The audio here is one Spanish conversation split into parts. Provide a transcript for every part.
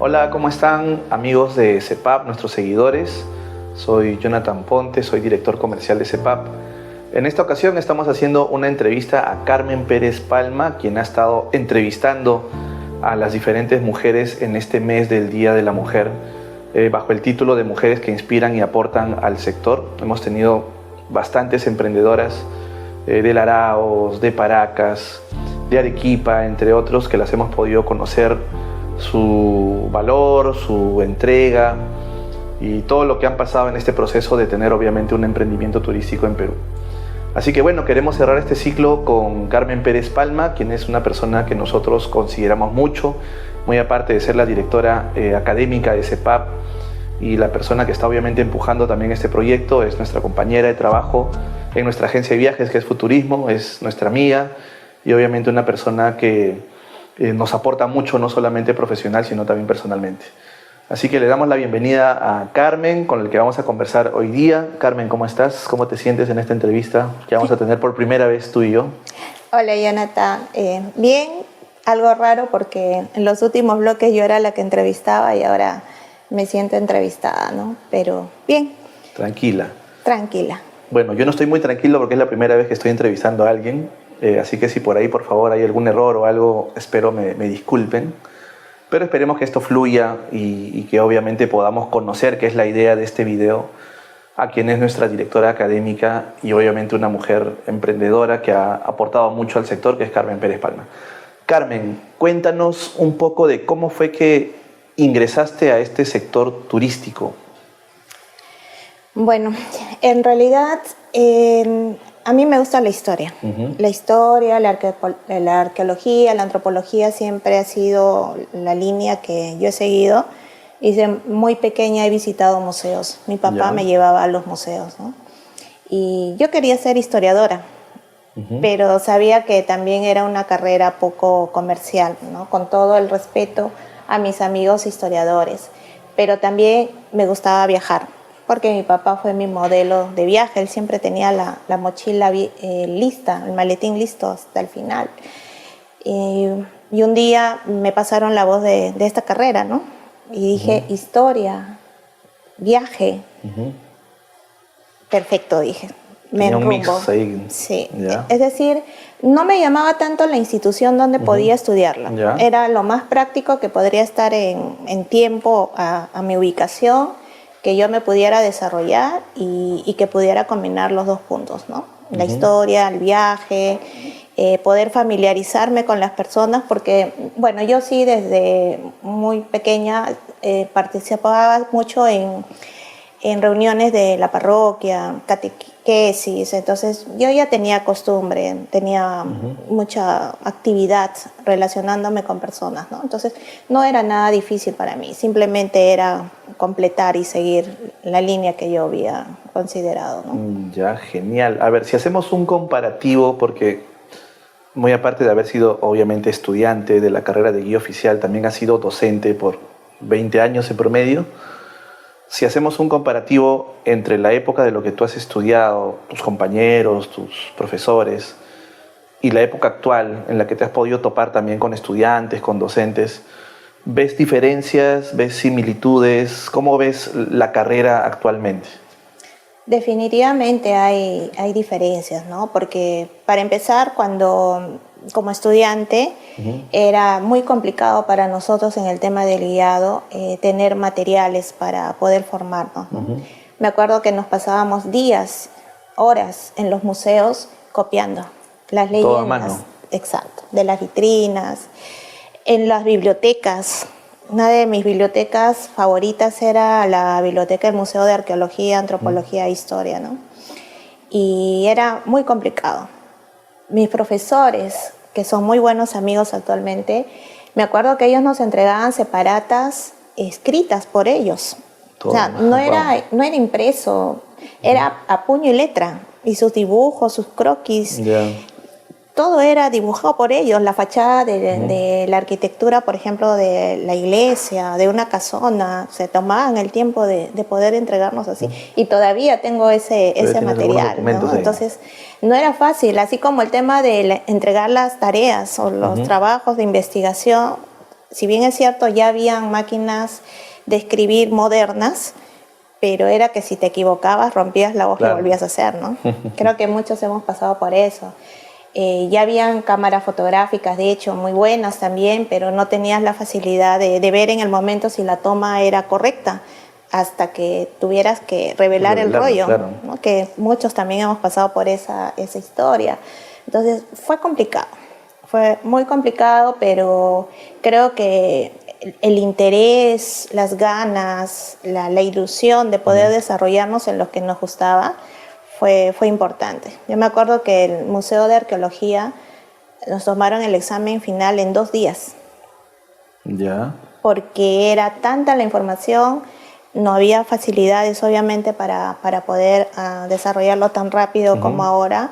Hola, ¿cómo están amigos de CEPAP, nuestros seguidores? Soy Jonathan Ponte, soy director comercial de CEPAP. En esta ocasión estamos haciendo una entrevista a Carmen Pérez Palma, quien ha estado entrevistando a las diferentes mujeres en este mes del Día de la Mujer, bajo el título de Mujeres que inspiran y aportan al sector. Hemos tenido bastantes emprendedoras de Laraos, de Paracas, de Arequipa, entre otros, que las hemos podido conocer su valor, su entrega y todo lo que han pasado en este proceso de tener obviamente un emprendimiento turístico en Perú. Así que bueno, queremos cerrar este ciclo con Carmen Pérez Palma, quien es una persona que nosotros consideramos mucho, muy aparte de ser la directora académica de CEPAP y la persona que está obviamente empujando también este proyecto, es nuestra compañera de trabajo en nuestra agencia de viajes, que es Futurismo, es nuestra amiga y obviamente una persona que nos aporta mucho, no solamente profesional, sino también personalmente. Así que le damos la bienvenida a Carmen, con el que vamos a conversar hoy día. Carmen, ¿cómo estás? ¿Cómo te sientes en esta entrevista que vamos a tener por primera vez tú y yo? Hola, Jonathan. Bien, algo raro porque en los últimos bloques yo era la que entrevistaba y ahora me siento entrevistada, ¿no? Pero bien. Tranquila. Tranquila. Bueno, yo no estoy muy tranquilo porque es la primera vez que estoy entrevistando a alguien, así que si por ahí, por favor, hay algún error o algo, espero me disculpen. Pero esperemos que esto fluya y que obviamente podamos conocer, que es la idea de este video, a quien es nuestra directora académica y obviamente una mujer emprendedora que ha aportado mucho al sector, que es Carmen Pérez Palma. Carmen, cuéntanos un poco de cómo fue que ingresaste a este sector turístico. Bueno, en realidad a mí me gusta la historia. La historia, la arqueología, la antropología siempre ha sido la línea que yo he seguido. Y desde muy pequeña he visitado museos. Mi papá me llevaba a los museos, ¿no? Y yo quería ser historiadora, pero sabía que también era una carrera poco comercial, ¿no? Con todo el respeto a mis amigos historiadores. Pero también me gustaba viajar, porque mi papá fue mi modelo de viaje. Él siempre tenía la mochila lista, el maletín listo hasta el final. Y un día me pasaron la voz de esta carrera, ¿no? Y dije, historia, viaje. Perfecto, dije. Me enrumbo. Sí. ¿Ya? Es decir, no me llamaba tanto la institución donde podía estudiarla. ¿Ya? Era lo más práctico que podría estar en tiempo a mi ubicación, que yo me pudiera desarrollar y que pudiera combinar los dos puntos, ¿no? La historia, el viaje, poder familiarizarme con las personas, porque, bueno, yo sí desde muy pequeña participaba mucho en reuniones de la parroquia, catequesis, entonces yo ya tenía costumbre, tenía mucha actividad relacionándome con personas, ¿no? Entonces no era nada difícil para mí, simplemente era completar y seguir la línea que yo había considerado, ¿no? Ya, genial. A ver, si hacemos un comparativo, porque muy aparte de haber sido obviamente estudiante de la carrera de guía oficial, también has sido docente por 20 años en promedio. Si hacemos un comparativo entre la época de lo que tú has estudiado, tus compañeros, tus profesores, y la época actual en la que te has podido topar también con estudiantes, con docentes, ¿ves diferencias, ves similitudes? ¿Cómo ves la carrera actualmente? Definitivamente hay diferencias, ¿no? Porque para empezar, cuando como estudiante era muy complicado para nosotros en el tema del guiado tener materiales para poder formarnos, ¿no? Me acuerdo que nos pasábamos días, horas en los museos copiando las leyendas. Todo a mano. Exacto, de las vitrinas, en las bibliotecas. Una de mis bibliotecas favoritas era la biblioteca del Museo de Arqueología, Antropología e Historia, ¿no? Y era muy complicado. Mis profesores, que son muy buenos amigos actualmente, me acuerdo que ellos nos entregaban separatas escritas por ellos. Todo. O sea, no era impreso, era a puño y letra. Y sus dibujos, sus croquis. Todo era dibujado por ellos, la fachada de la arquitectura, por ejemplo, de la iglesia, de una casona, se tomaban el tiempo de poder entregarnos así. Y todavía tengo ese material, ¿no? Entonces, no era fácil, así como el tema de entregar las tareas o los trabajos de investigación, si bien es cierto, ya habían máquinas de escribir modernas, pero era que si te equivocabas, rompías la hoja y volvías a hacer, ¿no? Creo que muchos hemos pasado por eso. Ya habían cámaras fotográficas, de hecho, muy buenas también, pero no tenías la facilidad de ver en el momento si la toma era correcta, hasta que tuvieras que revelar el rollo, claro, ¿no? Que muchos también hemos pasado por esa historia. Entonces fue complicado, fue muy complicado, pero creo que el interés, las ganas, la ilusión de poder desarrollarnos en lo que nos gustaba fue importante. Yo me acuerdo que el Museo de Arqueología nos tomaron el examen final en 2 días. Ya. Porque era tanta la información, no había facilidades obviamente para poder desarrollarlo tan rápido como ahora,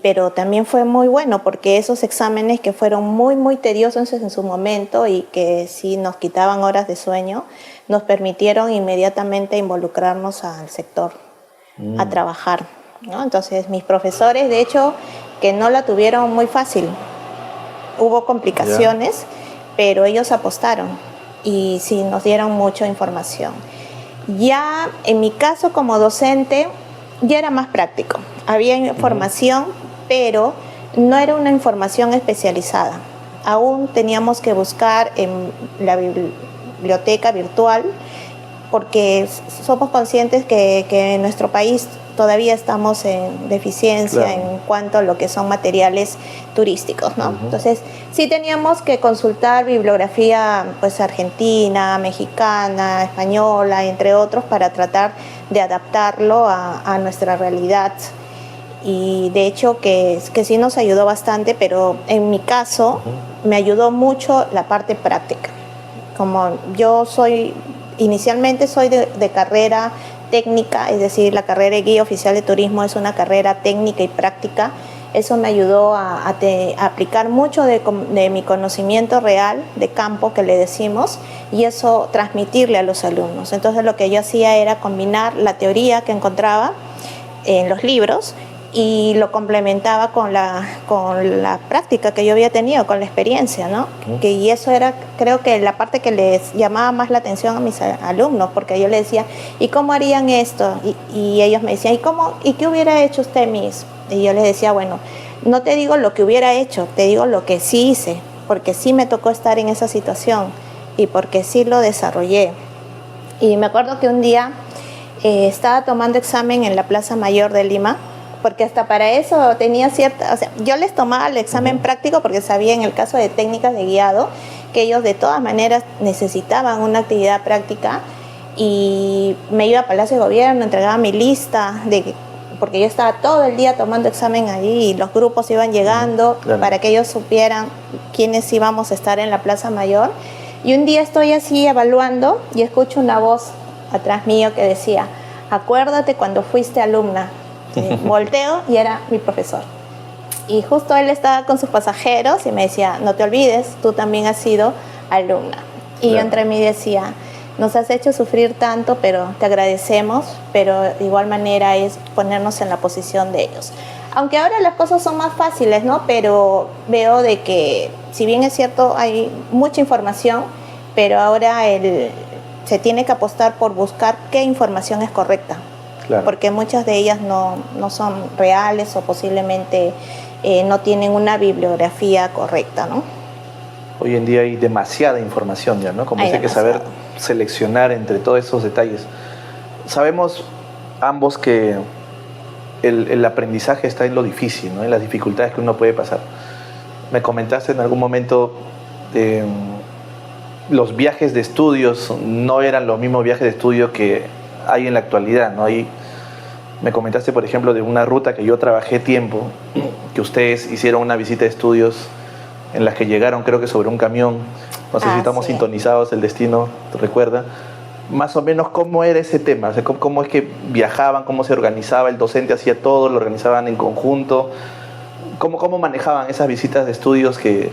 pero también fue muy bueno porque esos exámenes que fueron muy tediosos en su momento y que sí nos quitaban horas de sueño, nos permitieron inmediatamente involucrarnos al sector, a trabajar, ¿no? Entonces mis profesores, de hecho, que no la tuvieron muy fácil, hubo complicaciones, pero ellos apostaron y sí nos dieron mucha información. Ya en mi caso como docente ya era más práctico, había información, pero no era una información especializada. Aún teníamos que buscar en la biblioteca virtual porque somos conscientes que en nuestro país todavía estamos en deficiencia en cuanto a lo que son materiales turísticos, ¿no? Entonces, sí teníamos que consultar bibliografía pues argentina, mexicana, española, entre otros, para tratar de adaptarlo a nuestra realidad. Y de hecho que sí nos ayudó bastante, pero en mi caso me ayudó mucho la parte práctica. Como yo inicialmente soy de carrera técnica, es decir, la carrera de guía oficial de turismo es una carrera técnica y práctica. Eso me ayudó a aplicar mucho de mi conocimiento real de campo, que le decimos, y eso transmitirle a los alumnos. Entonces lo que yo hacía era combinar la teoría que encontraba en los libros y lo complementaba con la práctica que yo había tenido, con la experiencia, ¿no? Y eso era, creo que la parte que les llamaba más la atención a mis alumnos, porque yo les decía, ¿y cómo harían esto? Y ellos me decían, ¿y qué hubiera hecho usted, Miss? Y yo les decía, bueno, no te digo lo que hubiera hecho, te digo lo que sí hice, porque sí me tocó estar en esa situación y porque sí lo desarrollé. Y me acuerdo que un día estaba tomando examen en la Plaza Mayor de Lima, porque hasta para eso tenía cierta, o sea, yo les tomaba el examen práctico porque sabía en el caso de técnicas de guiado que ellos de todas maneras necesitaban una actividad práctica, y me iba a Palacio de Gobierno, entregaba mi lista porque yo estaba todo el día tomando examen allí y los grupos iban llegando para que ellos supieran quiénes íbamos a estar en la Plaza Mayor. Y un día estoy así evaluando y escucho una voz atrás mío que decía, acuérdate cuando fuiste alumna. Volteo y era mi profesor. Y justo él estaba con sus pasajeros y me decía, no te olvides, tú también has sido alumna. Y yo entre mí decía, nos has hecho sufrir tanto, pero te agradecemos, pero de igual manera es ponernos en la posición de ellos. Aunque ahora las cosas son más fáciles, ¿no? Pero veo de que, si bien es cierto, hay mucha información, pero ahora se tiene que apostar por buscar qué información es correcta. Claro. Porque muchas de ellas no son reales o posiblemente no tienen una bibliografía correcta, ¿no? Hoy en día hay demasiada información ya, ¿no? Como dice, hay que saber seleccionar entre todos esos detalles. Sabemos ambos que el aprendizaje está en lo difícil, ¿no? En las dificultades que uno puede pasar. Me comentaste en algún momento los viajes de estudios no eran los mismos viajes de estudio que hay en la actualidad, ¿no? Me comentaste, por ejemplo, de una ruta que yo trabajé tiempo, que ustedes hicieron una visita de estudios en las que llegaron, creo que sobre un camión. No sé si estamos sintonizados, el destino, ¿te recuerdas? Más o menos, ¿cómo era ese tema? O sea, ¿cómo es que viajaban? ¿Cómo se organizaba? ¿El docente hacía todo? ¿Lo organizaban en conjunto? ¿Cómo manejaban esas visitas de estudios que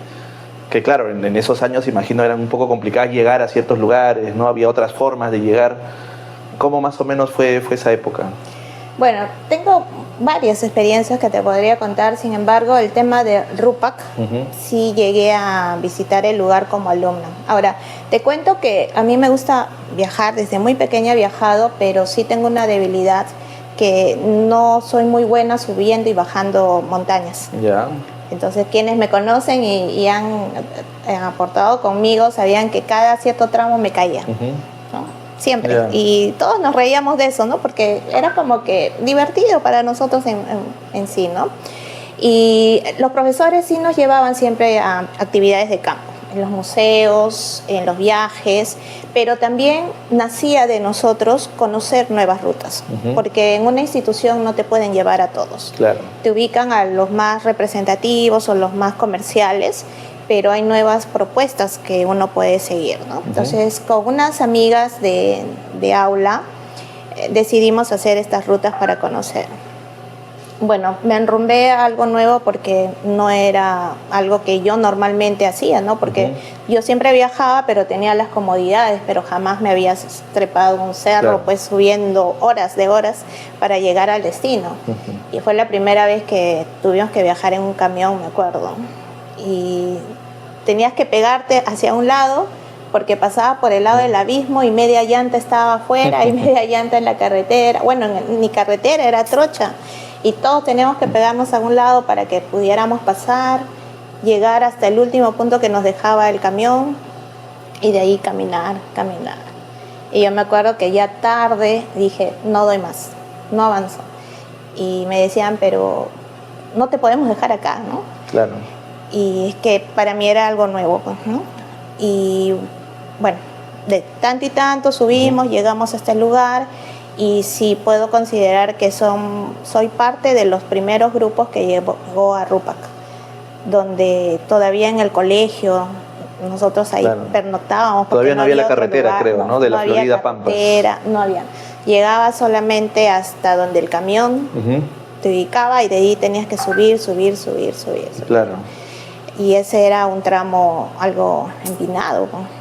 claro, en esos años, imagino, eran un poco complicadas llegar a ciertos lugares, ¿no? Había otras formas de llegar. ¿Cómo más o menos fue esa época? Bueno, tengo varias experiencias que te podría contar. Sin embargo, el tema de Rupak, sí llegué a visitar el lugar como alumna. Ahora, te cuento que a mí me gusta viajar, desde muy pequeña he viajado, pero sí tengo una debilidad que no soy muy buena subiendo y bajando montañas. Ya. Entonces, quienes me conocen y han aportado conmigo sabían que cada cierto tramo me caía, ¿no? Siempre. Yeah. Y todos nos reíamos de eso, ¿no? Porque era como que divertido para nosotros en sí, ¿no? Y los profesores sí nos llevaban siempre a actividades de campo, en los museos, en los viajes, pero también nacía de nosotros conocer nuevas rutas, porque en una institución no te pueden llevar a todos. Claro. Te ubican a los más representativos o los más comerciales, pero hay nuevas propuestas que uno puede seguir, ¿no? Entonces, con unas amigas de aula, decidimos hacer estas rutas para conocer. Bueno, me enrumbé a algo nuevo porque no era algo que yo normalmente hacía, ¿no? Porque yo siempre viajaba, pero tenía las comodidades, pero jamás me había trepado un cerro, claro, pues subiendo horas de horas para llegar al destino. Y fue la primera vez que tuvimos que viajar en un camión, me acuerdo. Y tenías que pegarte hacia un lado porque pasaba por el lado del abismo y media llanta estaba afuera y media llanta en la carretera. Bueno, ni carretera, era trocha. Y todos teníamos que pegarnos a un lado para que pudiéramos pasar, llegar hasta el último punto que nos dejaba el camión y de ahí caminar. Y yo me acuerdo que ya tarde dije, no doy más, no avanzo. Y me decían, pero no te podemos dejar acá, ¿no? Claro. Y es que para mí era algo nuevo, ¿no? Y bueno, de tanto y tanto subimos, llegamos a este lugar y sí puedo considerar que soy parte de los primeros grupos que llegó a Rupak, donde todavía en el colegio nosotros ahí, claro, pernoctábamos. Todavía no había la carretera, lugar, creo, ¿no? De la Florida Pampas. No había. Llegaba solamente hasta donde el camión te ubicaba y de ahí tenías que subir. Claro. Y ese era un tramo algo empinado, ¿no?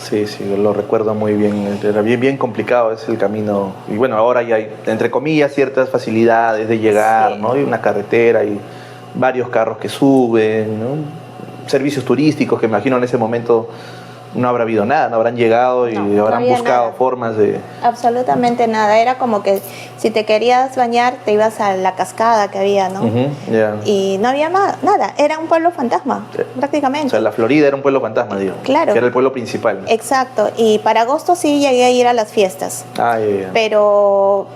Sí, lo recuerdo muy bien. Era bien complicado ese el camino. Y bueno, ahora ya hay, entre comillas, ciertas facilidades de llegar, sí, ¿no? Hay una carretera y varios carros que suben, ¿no? Servicios turísticos que me imagino en ese momento no habrá habido nada, no habrán llegado y habrán buscado formas de... Absolutamente nada, era como que si te querías bañar te ibas a la cascada que había, ¿no? Y no había nada, era un pueblo fantasma, prácticamente. O sea, la Florida era un pueblo fantasma, digo. Claro. Que era el pueblo principal. Exacto, y para agosto sí llegué a ir a las fiestas. Pero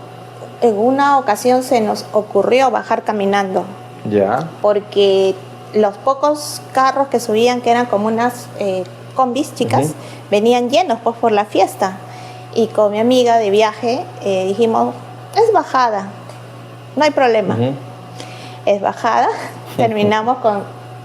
en una ocasión se nos ocurrió bajar caminando. Ya. Porque los pocos carros que subían, que eran como unas... combis chicas, venían llenos pues por la fiesta, y con mi amiga de viaje dijimos, es bajada, no hay problema, es bajada. Terminamos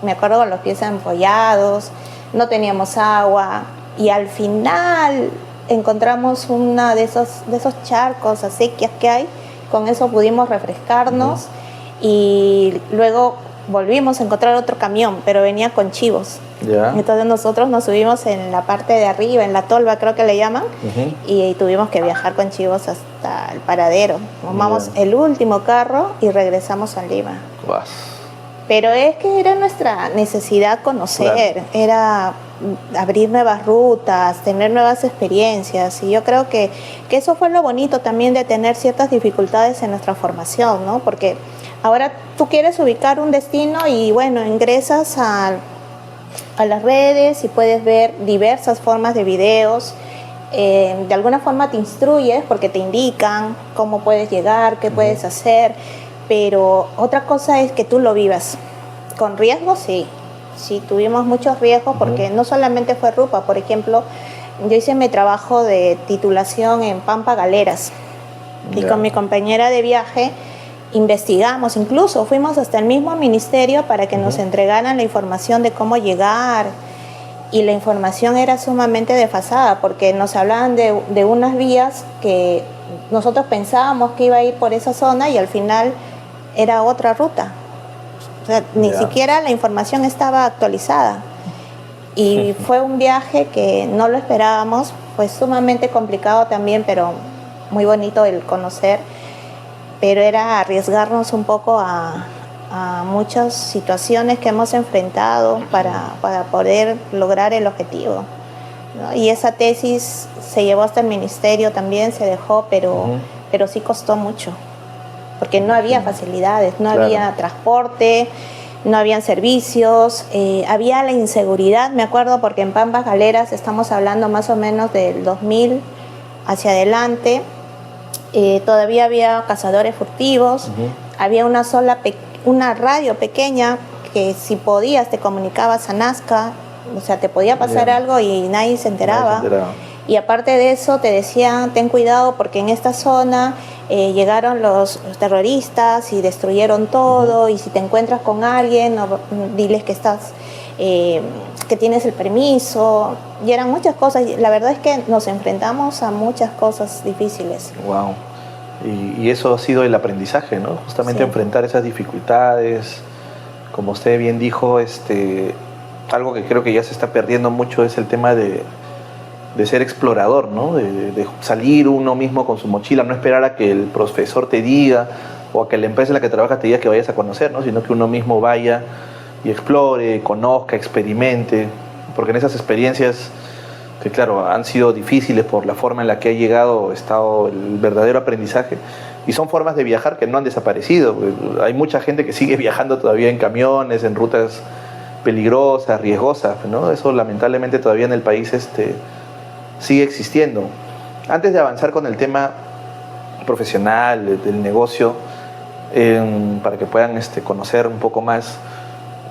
me acuerdo, con los pies empollados, no teníamos agua, y al final encontramos una de esos charcos, acequias que hay, con eso pudimos refrescarnos, y luego volvimos a encontrar otro camión, pero venía con chivos. Entonces nosotros nos subimos en la parte de arriba, en la tolva creo que le llaman, y tuvimos que viajar con chivos hasta el paradero. Tomamos el último carro y regresamos a Lima. Pero es que era nuestra necesidad conocer, era abrir nuevas rutas, tener nuevas experiencias, y yo creo que eso fue lo bonito también de tener ciertas dificultades en nuestra formación, ¿no? Porque ahora tú quieres ubicar un destino y bueno, ingresas a las redes y puedes ver diversas formas de videos. De alguna forma te instruyes porque te indican cómo puedes llegar, qué puedes hacer, pero otra cosa es que tú lo vivas. Con riesgo, sí tuvimos muchos riesgos porque no solamente fue Rupak, por ejemplo, yo hice mi trabajo de titulación en Pampa Galeras y con mi compañera de viaje investigamos, incluso fuimos hasta el mismo ministerio para que nos entregaran la información de cómo llegar, y la información era sumamente desfasada porque nos hablaban de unas vías que nosotros pensábamos que iba a ir por esa zona y al final era otra ruta. O sea, ni siquiera la información estaba actualizada. Y fue un viaje que no lo esperábamos, fue sumamente complicado también, pero muy bonito el conocer. pero era arriesgarnos un poco a muchas situaciones que hemos enfrentado para poder lograr el objetivo, ¿no? Y esa tesis se llevó hasta el ministerio también, se dejó, pero sí costó mucho, porque no había facilidades, no había transporte, no habían servicios, había la inseguridad, me acuerdo, porque en Pampas Galeras estamos hablando más o menos del 2000 hacia adelante, todavía había cazadores furtivos, había una radio pequeña que si podías te comunicabas a Nazca, o sea, te podía pasar algo y nadie se enteraba. Y aparte de eso te decían, ten cuidado porque en esta zona llegaron los terroristas y destruyeron todo, y si te encuentras con alguien, diles que que tienes el permiso, y eran muchas cosas. La verdad es que nos enfrentamos a muchas cosas difíciles. Wow. Y eso ha sido el aprendizaje, ¿no? Justamente enfrentar esas dificultades. Como usted bien dijo, algo que creo que ya se está perdiendo mucho es el tema de ser explorador, ¿no? De salir uno mismo con su mochila, no esperar a que el profesor te diga o a que la empresa en la que trabajas te diga que vayas a conocer, ¿no? Sino que uno mismo vaya y explore, conozca, experimente, porque en esas experiencias que claro, han sido difíciles por la forma en la que ha estado el verdadero aprendizaje, y son formas de viajar que no han desaparecido. Hay mucha gente que sigue viajando todavía en camiones, en rutas peligrosas, riesgosas, ¿no? Eso lamentablemente todavía en el país sigue existiendo. Antes de avanzar con el tema profesional, del negocio, para que puedan conocer un poco más,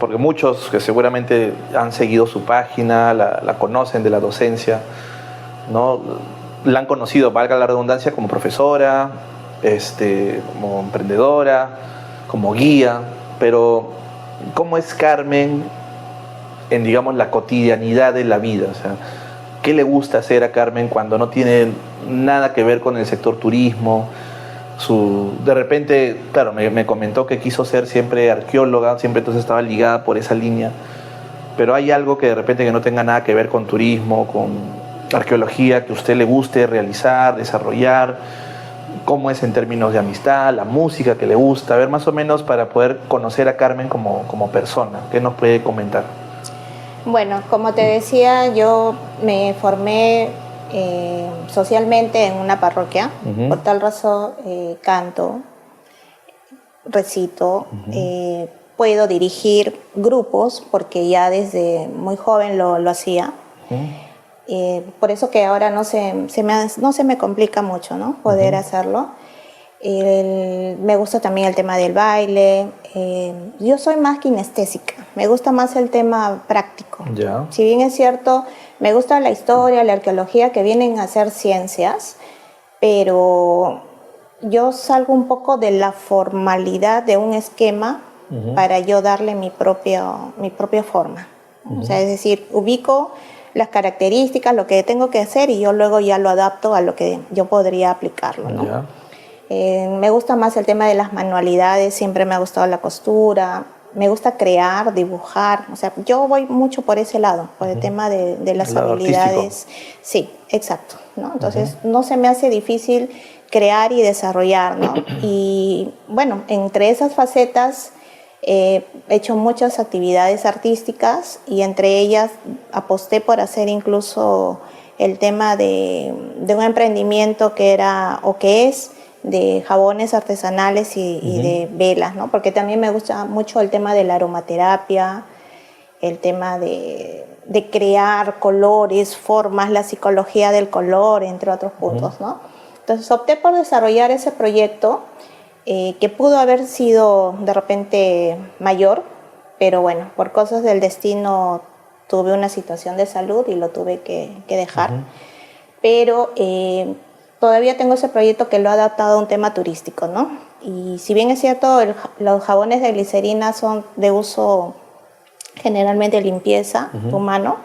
porque muchos que seguramente han seguido su página, la conocen de la docencia, ¿no? La han conocido, valga la redundancia, como profesora, como emprendedora, como guía, pero ¿cómo es Carmen en, digamos, la cotidianidad de la vida? O sea, ¿qué le gusta hacer a Carmen cuando no tiene nada que ver con el sector turismo? De repente, claro, me comentó que quiso ser siempre arqueóloga, siempre entonces estaba ligada por esa línea, pero hay algo que de repente que no tenga nada que ver con turismo, con arqueología, que a usted le guste realizar, desarrollar. ¿Cómo es en términos de amistad, la música que le gusta? A ver, más o menos para poder conocer a Carmen como persona. ¿Qué nos puede comentar? Bueno, como te decía, yo me formé socialmente en una parroquia. Por tal razón canto, recito, puedo dirigir grupos porque ya desde muy joven lo hacía. Por eso que ahora no se me complica mucho, ¿no? Poder hacerlo. Me gusta también el tema del baile. Yo soy más kinestésica, me gusta más el tema práctico. Ya. Si bien es cierto, me gusta la historia, la arqueología, que vienen a ser ciencias, pero yo salgo un poco de la formalidad de un esquema para yo darle mi propia forma. O sea, es decir, ubico las características, lo que tengo que hacer, y yo luego ya lo adapto a lo que yo podría aplicarlo, ¿no? Ya. Me gusta más el tema de las manualidades, siempre me ha gustado la costura, me gusta crear, dibujar, o sea, yo voy mucho por ese lado, por el tema de las habilidades. Artístico. Sí, exacto, ¿no? Entonces no se me hace difícil crear y desarrollar, ¿no? Y bueno, entre esas facetas he hecho muchas actividades artísticas, y entre ellas aposté por hacer incluso el tema de un emprendimiento que era o que es de jabones artesanales y de velas, ¿no? Porque también me gusta mucho el tema de la aromaterapia, el tema de crear colores, formas, la psicología del color, entre otros puntos, ¿no? Entonces opté por desarrollar ese proyecto que pudo haber sido de repente mayor, pero bueno, por cosas del destino tuve una situación de salud y lo tuve que dejar. Pero todavía tengo ese proyecto que lo he adaptado a un tema turístico, ¿no? Y si bien es cierto, los jabones de glicerina son de uso generalmente limpieza humano,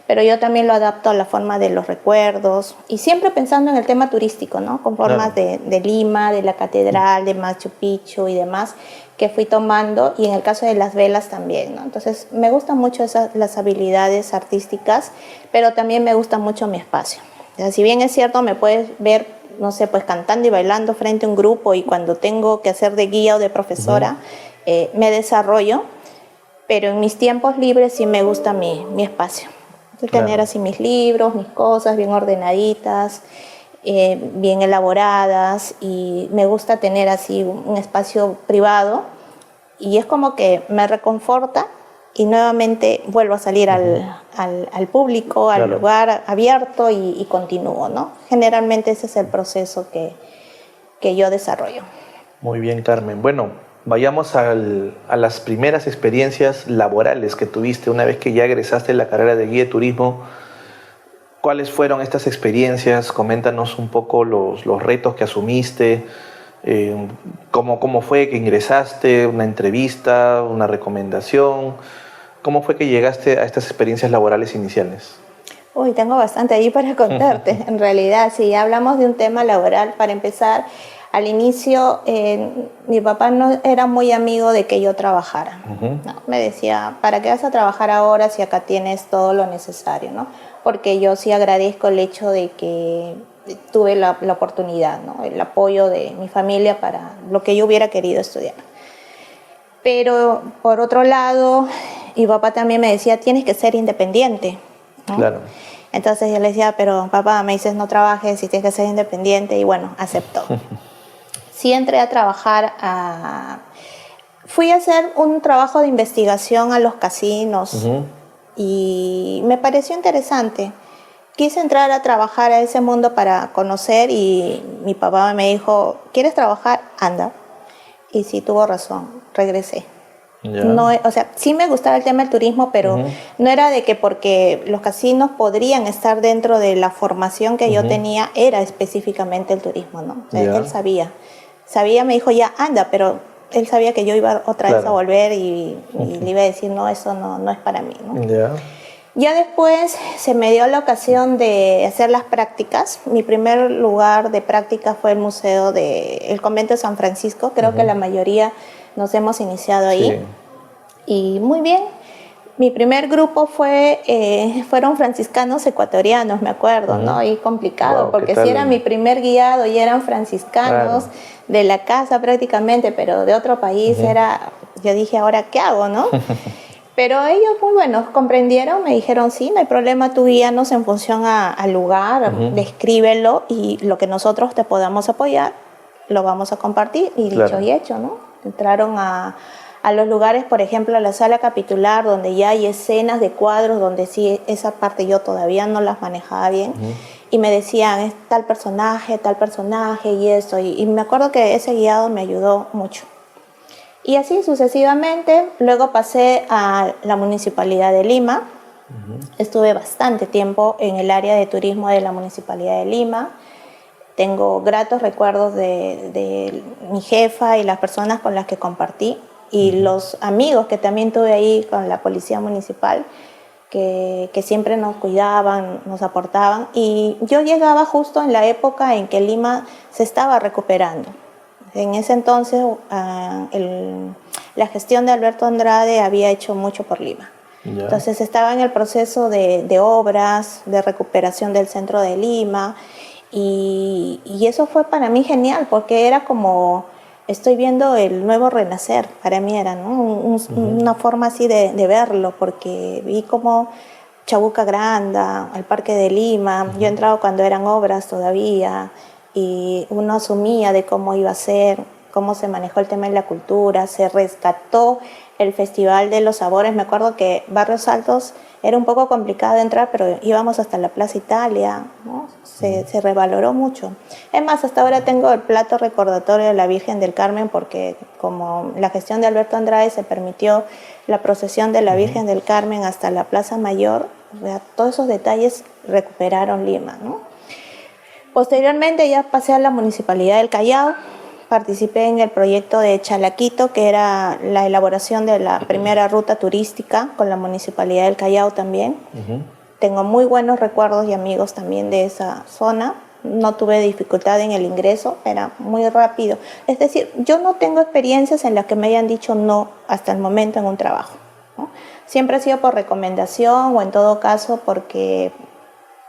pero yo también lo adapto a la forma de los recuerdos, y siempre pensando en el tema turístico, ¿no? Con formas de Lima, de la catedral, de Machu Picchu y demás, que fui tomando, y en el caso de las velas también, ¿no? Entonces me gustan mucho las habilidades artísticas, pero también me gusta mucho mi espacio. O sea, si bien es cierto, me puedes ver no sé, pues cantando y bailando frente a un grupo, y cuando tengo que hacer de guía o de profesora, me desarrollo, pero en mis tiempos libres sí me gusta mi espacio. Tener así mis libros, mis cosas bien ordenaditas, bien elaboradas, y me gusta tener así un espacio privado, y es como que me reconforta y nuevamente vuelvo a salir al público, al lugar abierto, y continúo, ¿no? Generalmente ese es el proceso que yo desarrollo. Muy bien, Carmen. Bueno, vayamos a las primeras experiencias laborales que tuviste una vez que ya egresaste de la carrera de guía de turismo. ¿Cuáles fueron estas experiencias? Coméntanos un poco los retos que asumiste, cómo fue que ingresaste, una entrevista, una recomendación. ¿Cómo fue que llegaste a estas experiencias laborales iniciales? Uy, tengo bastante ahí para contarte. En realidad, si hablamos de un tema laboral, para empezar, al inicio mi papá no era muy amigo de que yo trabajara. ¿No? Me decía, ¿para qué vas a trabajar ahora si acá tienes todo lo necesario? ¿No? Porque yo sí agradezco el hecho de que tuve la oportunidad, ¿no? El apoyo de mi familia para lo que yo hubiera querido estudiar. Pero por otro lado, mi papá también me decía, tienes que ser independiente, ¿no? Claro. Entonces yo le decía, pero papá, me dices no trabajes y tienes que ser independiente, y bueno, aceptó. Sí entré a trabajar, fui a hacer un trabajo de investigación a los casinos, y me pareció interesante. Quise entrar a trabajar a ese mundo para conocer, y mi papá me dijo, ¿quieres trabajar? Anda. Y sí, tuvo razón, regresé. No, o sea, sí me gustaba el tema del turismo, pero no era de que porque los casinos podrían estar dentro de la formación que yo tenía, era específicamente el turismo, ¿no? Él sabía, me dijo ya, anda, pero él sabía que yo iba otra vez a volver, y le iba a decir, no, eso no es para mí, ¿no? Ya después se me dio la ocasión de hacer las prácticas. Mi primer lugar de práctica fue el museo del convento de San Francisco. Creo que la mayoría nos hemos iniciado ahí. Y muy bien. Mi primer grupo fueron franciscanos ecuatorianos, me acuerdo, ¿no? Y complicado, porque si era mi primer guiado y eran franciscanos de la casa prácticamente, pero de otro país, yo dije, ¿ahora qué hago, no? Pero ellos muy buenos, comprendieron, me dijeron, sí, no hay problema, tú guíanos en función al lugar, descríbelo, y lo que nosotros te podamos apoyar, lo vamos a compartir, y dicho y hecho, ¿no? Entraron a los lugares, por ejemplo, a la sala capitular, donde ya hay escenas de cuadros, donde sí, esa parte yo todavía no las manejaba bien, y me decían, es tal personaje, y eso, y me acuerdo que ese guiado me ayudó mucho. Y así sucesivamente. Luego pasé a la Municipalidad de Lima. Estuve bastante tiempo en el área de turismo de la Municipalidad de Lima. Tengo gratos recuerdos de mi jefa y las personas con las que compartí, y los amigos que también tuve ahí con la Policía Municipal, que siempre nos cuidaban, nos aportaban. Y yo llegaba justo en la época en que Lima se estaba recuperando. En ese entonces la gestión de Alberto Andrade había hecho mucho por Lima. Entonces estaba en el proceso de obras, de recuperación del centro de Lima, y eso fue para mí genial, porque era como, estoy viendo el nuevo renacer, para mí era, ¿no? Una forma así de verlo, porque vi como Chabuca Granda, el Parque de Lima, yo he entrado cuando eran obras todavía, y uno asumía de cómo iba a ser, cómo se manejó el tema de la cultura, se rescató el Festival de los Sabores. Me acuerdo que Barrios Altos era un poco complicado de entrar, pero íbamos hasta la Plaza Italia, ¿no? Se revaloró mucho. Es más, hasta ahora tengo el plato recordatorio de la Virgen del Carmen, porque como la gestión de Alberto Andrade se permitió la procesión de la Virgen del Carmen hasta la Plaza Mayor, todos esos detalles recuperaron Lima, ¿no? Posteriormente ya pasé a la Municipalidad del Callao, participé en el proyecto de Chalaquito, que era la elaboración de la primera ruta turística con la Municipalidad del Callao también. Tengo muy buenos recuerdos y amigos también de esa zona. No tuve dificultad en el ingreso, era muy rápido. Es decir, yo no tengo experiencias en las que me hayan dicho no hasta el momento en un trabajo, ¿no? Siempre ha sido por recomendación, o en todo caso porque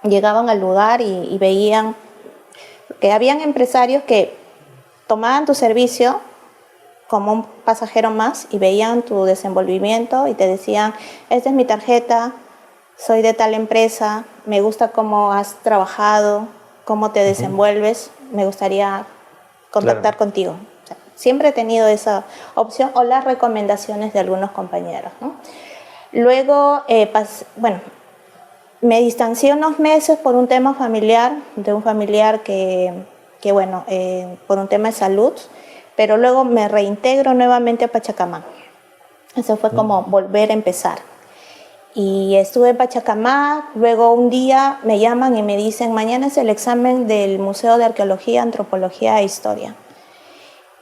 llegaban al lugar y veían que habían empresarios que tomaban tu servicio como un pasajero más y veían tu desenvolvimiento y te decían, esta es mi tarjeta, soy de tal empresa, me gusta cómo has trabajado, cómo te desenvuelves, me gustaría contactar contigo. O sea, siempre he tenido esa opción o las recomendaciones de algunos compañeros, ¿no? Luego, me distancié unos meses por un tema familiar, de un familiar por un tema de salud, pero luego me reintegro nuevamente a Pachacamac. Eso fue como volver a empezar. Y estuve en Pachacamac, luego un día me llaman y me dicen, mañana es el examen del Museo de Arqueología, Antropología e Historia.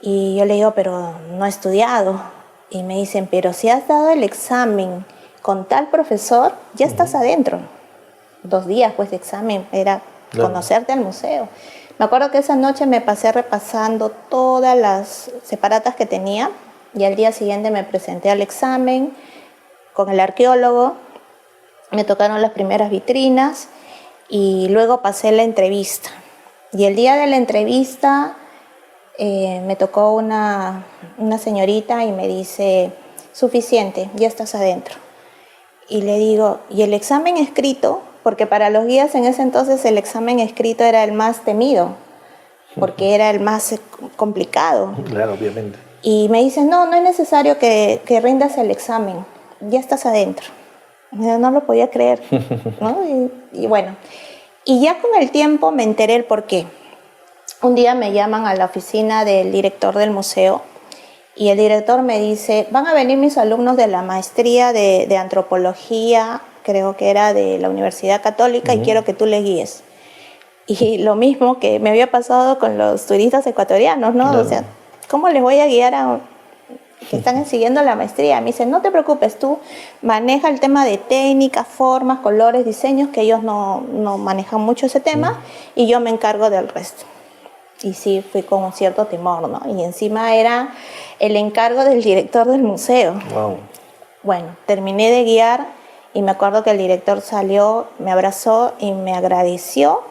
Y yo le digo, pero no he estudiado. Y me dicen, pero si has dado el examen con tal profesor, ya estás adentro. 2 días pues de examen, era conocerte al museo. Me acuerdo que esa noche me pasé repasando todas las separatas que tenía y al día siguiente me presenté al examen con el arqueólogo, me tocaron las primeras vitrinas y luego pasé la entrevista. Y el día de la entrevista me tocó una señorita y me dice, suficiente, ya estás adentro. Y le digo, ¿y el examen escrito? Porque para los guías en ese entonces el examen escrito era el más temido, porque era el más complicado. Claro, obviamente. Y me dice, no es necesario que rindas el examen, ya estás adentro. Yo no lo podía creer, ¿no? Y bueno, y ya con el tiempo me enteré el por qué. Un día me llaman a la oficina del director del museo y el director me dice, van a venir mis alumnos de la maestría de antropología, creo que era de la Universidad Católica, y quiero que tú les guíes. Y lo mismo que me había pasado con los turistas ecuatorianos, ¿no? Claro. O sea, ¿cómo les voy a guiar a que están siguiendo la maestría? Me dicen, no te preocupes, tú maneja el tema de técnicas, formas, colores, diseños, que ellos no manejan mucho ese tema, y yo me encargo del resto. Y sí, fui con un cierto temor, ¿no? Y encima era el encargo del director del museo. Wow. Bueno, terminé de guiar y me acuerdo que el director salió, me abrazó y me agradeció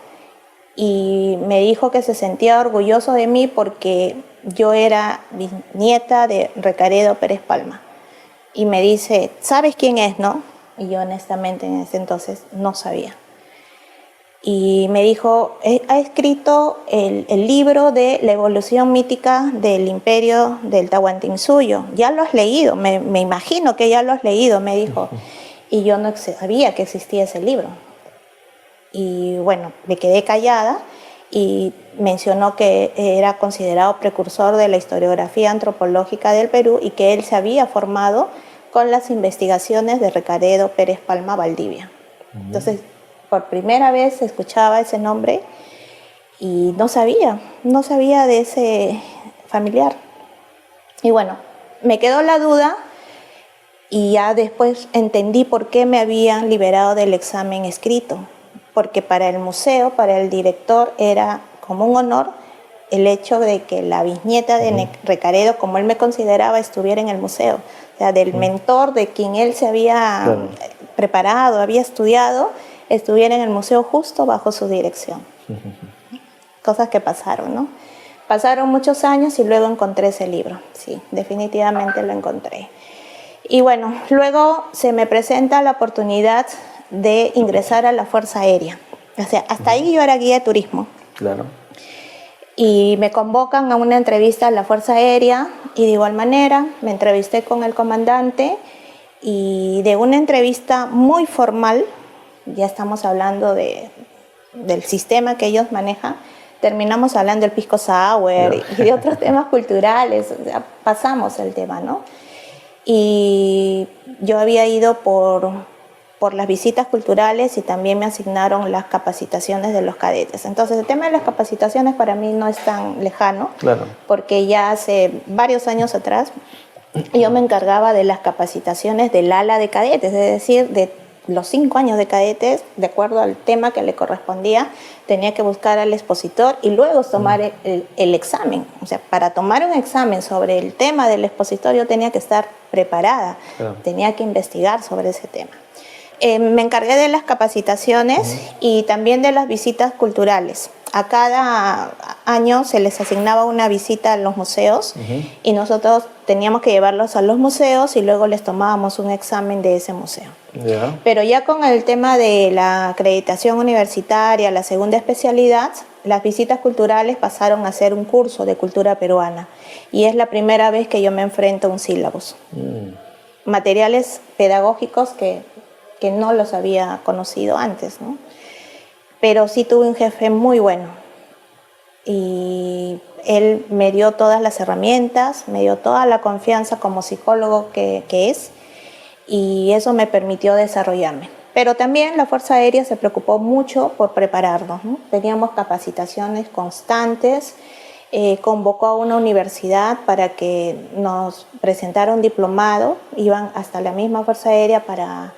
y me dijo que se sentía orgulloso de mí porque yo era bisnieta de Recaredo Pérez Palma. Y me dice, ¿sabes quién es, no? Y yo honestamente en ese entonces no sabía. Y me dijo, ha escrito el libro de la evolución mítica del imperio del Tahuantinsuyo. Ya lo has leído, me imagino que ya lo has leído, me dijo. Y yo no sabía que existía ese libro. Y bueno, me quedé callada y mencionó que era considerado precursor de la historiografía antropológica del Perú y que él se había formado con las investigaciones de Recaredo Pérez Palma Valdivia. Entonces, por primera vez escuchaba ese nombre y no sabía de ese familiar. Y bueno, me quedó la duda y ya después entendí por qué me habían liberado del examen escrito. Porque para el museo, para el director, era como un honor el hecho de que la bisnieta de Recaredo, como él me consideraba, estuviera en el museo. O sea, del mentor de quien él se había preparado, había estudiado, estuviera en el museo justo bajo su dirección. Cosas que pasaron, ¿no? Pasaron muchos años y luego encontré ese libro. Sí, definitivamente lo encontré. Y bueno, luego se me presenta la oportunidad de ingresar a la Fuerza Aérea. O sea, hasta ahí yo era guía de turismo. Claro. Y me convocan a una entrevista a la Fuerza Aérea y de igual manera me entrevisté con el comandante y de una entrevista muy formal, ya estamos hablando del sistema que ellos manejan, terminamos hablando del pisco sour y de otros temas culturales, o sea, pasamos el tema, ¿no? Y yo había ido por las visitas culturales y también me asignaron las capacitaciones de los cadetes. Entonces el tema de las capacitaciones para mí no es tan lejano, porque ya hace varios años atrás yo me encargaba de las capacitaciones del ala de cadetes, es decir, de los 5 años de cadetes, de acuerdo al tema que le correspondía, tenía que buscar al expositor y luego tomar el examen. O sea, para tomar un examen sobre el tema del expositor yo tenía que estar preparada, tenía que investigar sobre ese tema. Me encargué de las capacitaciones y también de las visitas culturales. a cada año se les asignaba una visita a los museos y nosotros teníamos que llevarlos a los museos y luego les tomábamos un examen de ese museo. Ya. Pero ya con el tema de la acreditación universitaria, la segunda especialidad, las visitas culturales pasaron a ser un curso de cultura peruana y es la primera vez que yo me enfrento a un sílabus. Materiales pedagógicos que no los había conocido antes, ¿no? Pero sí tuve un jefe muy bueno y él me dio todas las herramientas, me dio toda la confianza como psicólogo que es, y eso me permitió desarrollarme. Pero también la Fuerza Aérea se preocupó mucho por prepararnos, ¿no? Teníamos capacitaciones constantes, convocó a una universidad para que nos presentara un diplomado, iban hasta la misma Fuerza Aérea para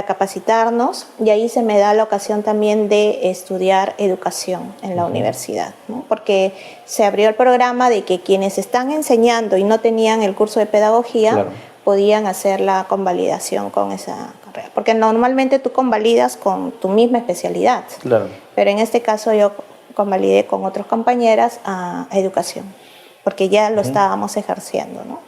capacitarnos, y ahí se me da la ocasión también de estudiar educación en la universidad, ¿no? Porque se abrió el programa de que quienes están enseñando y no tenían el curso de pedagogía podían hacer la convalidación con esa carrera, porque normalmente tú convalidas con tu misma especialidad, pero en este caso yo convalidé con otras compañeras a educación, porque ya lo estábamos ejerciendo, ¿no?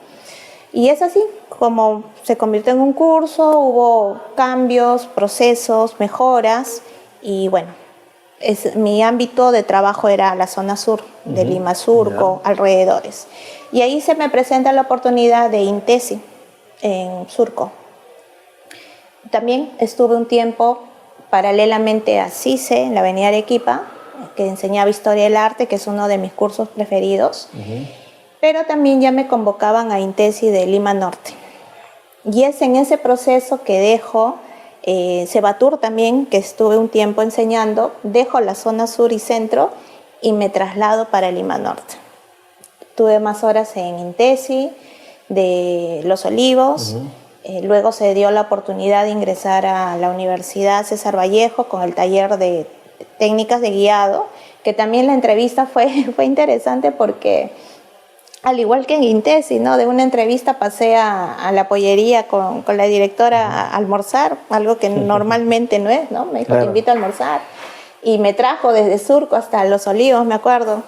Y es así como se convirtió en un curso, hubo cambios, procesos, mejoras, y bueno, mi ámbito de trabajo era la zona sur de Lima, Surco, alrededores. Y ahí se me presenta la oportunidad de INTESI en Surco. También estuve un tiempo paralelamente a CICE, en la Avenida Arequipa, que enseñaba Historia del Arte, que es uno de mis cursos preferidos. Pero también ya me convocaban a INTESI de Lima Norte. Y es en ese proceso que dejo Sebatur también, que estuve un tiempo enseñando, dejo la zona sur y centro y me traslado para Lima Norte. Tuve más horas en INTESI de Los Olivos, luego se dio la oportunidad de ingresar a la Universidad César Vallejo con el taller de técnicas de guiado, que también la entrevista fue interesante porque al igual que en INTESI, ¿no? De una entrevista pasé a la pollería con la directora a almorzar, algo que normalmente no es, ¿no? Me dijo, te invito a almorzar. Y me trajo desde Surco hasta Los Olivos, me acuerdo.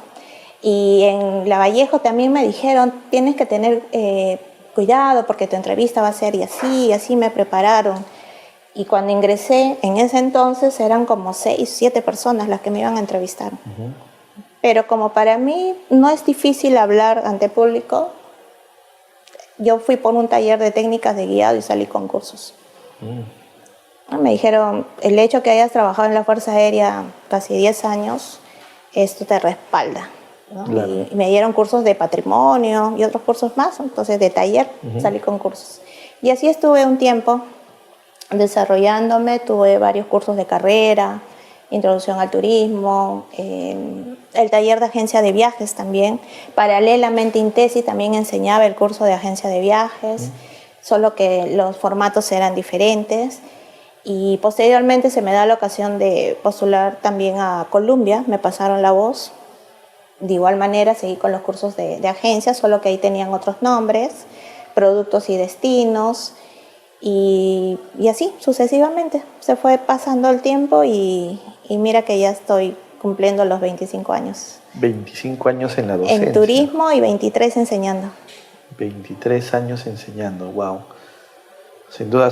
Y en La Vallejo también me dijeron, tienes que tener cuidado porque tu entrevista va a ser y así me prepararon. Y cuando ingresé, en ese entonces eran como 6, 7 personas las que me iban a entrevistar. Pero como para mí no es difícil hablar ante público, yo fui por un taller de técnicas de guiado y salí con cursos. Me dijeron, el hecho que hayas trabajado en la Fuerza Aérea casi 10 años, esto te respalda, ¿no? Y me dieron cursos de patrimonio y otros cursos más, entonces de taller salí con cursos. Y así estuve un tiempo desarrollándome, tuve varios cursos de carrera, introducción al turismo, el taller de agencia de viajes también. Paralelamente INTESI también enseñaba el curso de agencia de viajes, solo que los formatos eran diferentes. Y posteriormente se me da la ocasión de postular también a Columbia, me pasaron la voz. De igual manera seguí con los cursos de agencia, solo que ahí tenían otros nombres, productos y destinos. Y así sucesivamente se fue pasando el tiempo y mira que ya estoy cumpliendo los 25 años. 25 años en la docencia. En turismo y 23 enseñando. 23 años enseñando, wow. Sin duda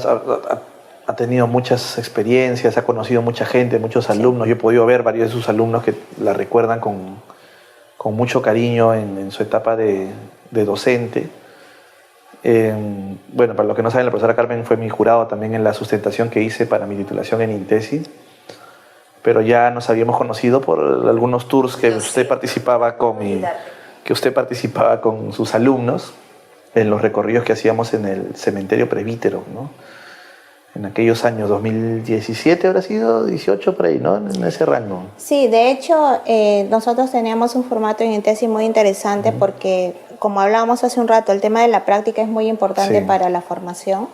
ha tenido muchas experiencias, ha conocido mucha gente, muchos alumnos. Yo he podido ver varios de sus alumnos que la recuerdan con mucho cariño en su etapa de docente. Bueno, para los que no saben, la profesora Carmen fue mi jurado también en la sustentación que hice para mi titulación en INTESI, pero ya nos habíamos conocido por algunos tours que usted participaba con sus alumnos en los recorridos que hacíamos en el cementerio presbítero, ¿no? En aquellos años, 2017 habrá sido, 18 por ahí, ¿no? En ese rango. Sí, de hecho, nosotros teníamos un formato en INTESI muy interesante porque, como hablábamos hace un rato, el tema de la práctica es muy importante para la formación.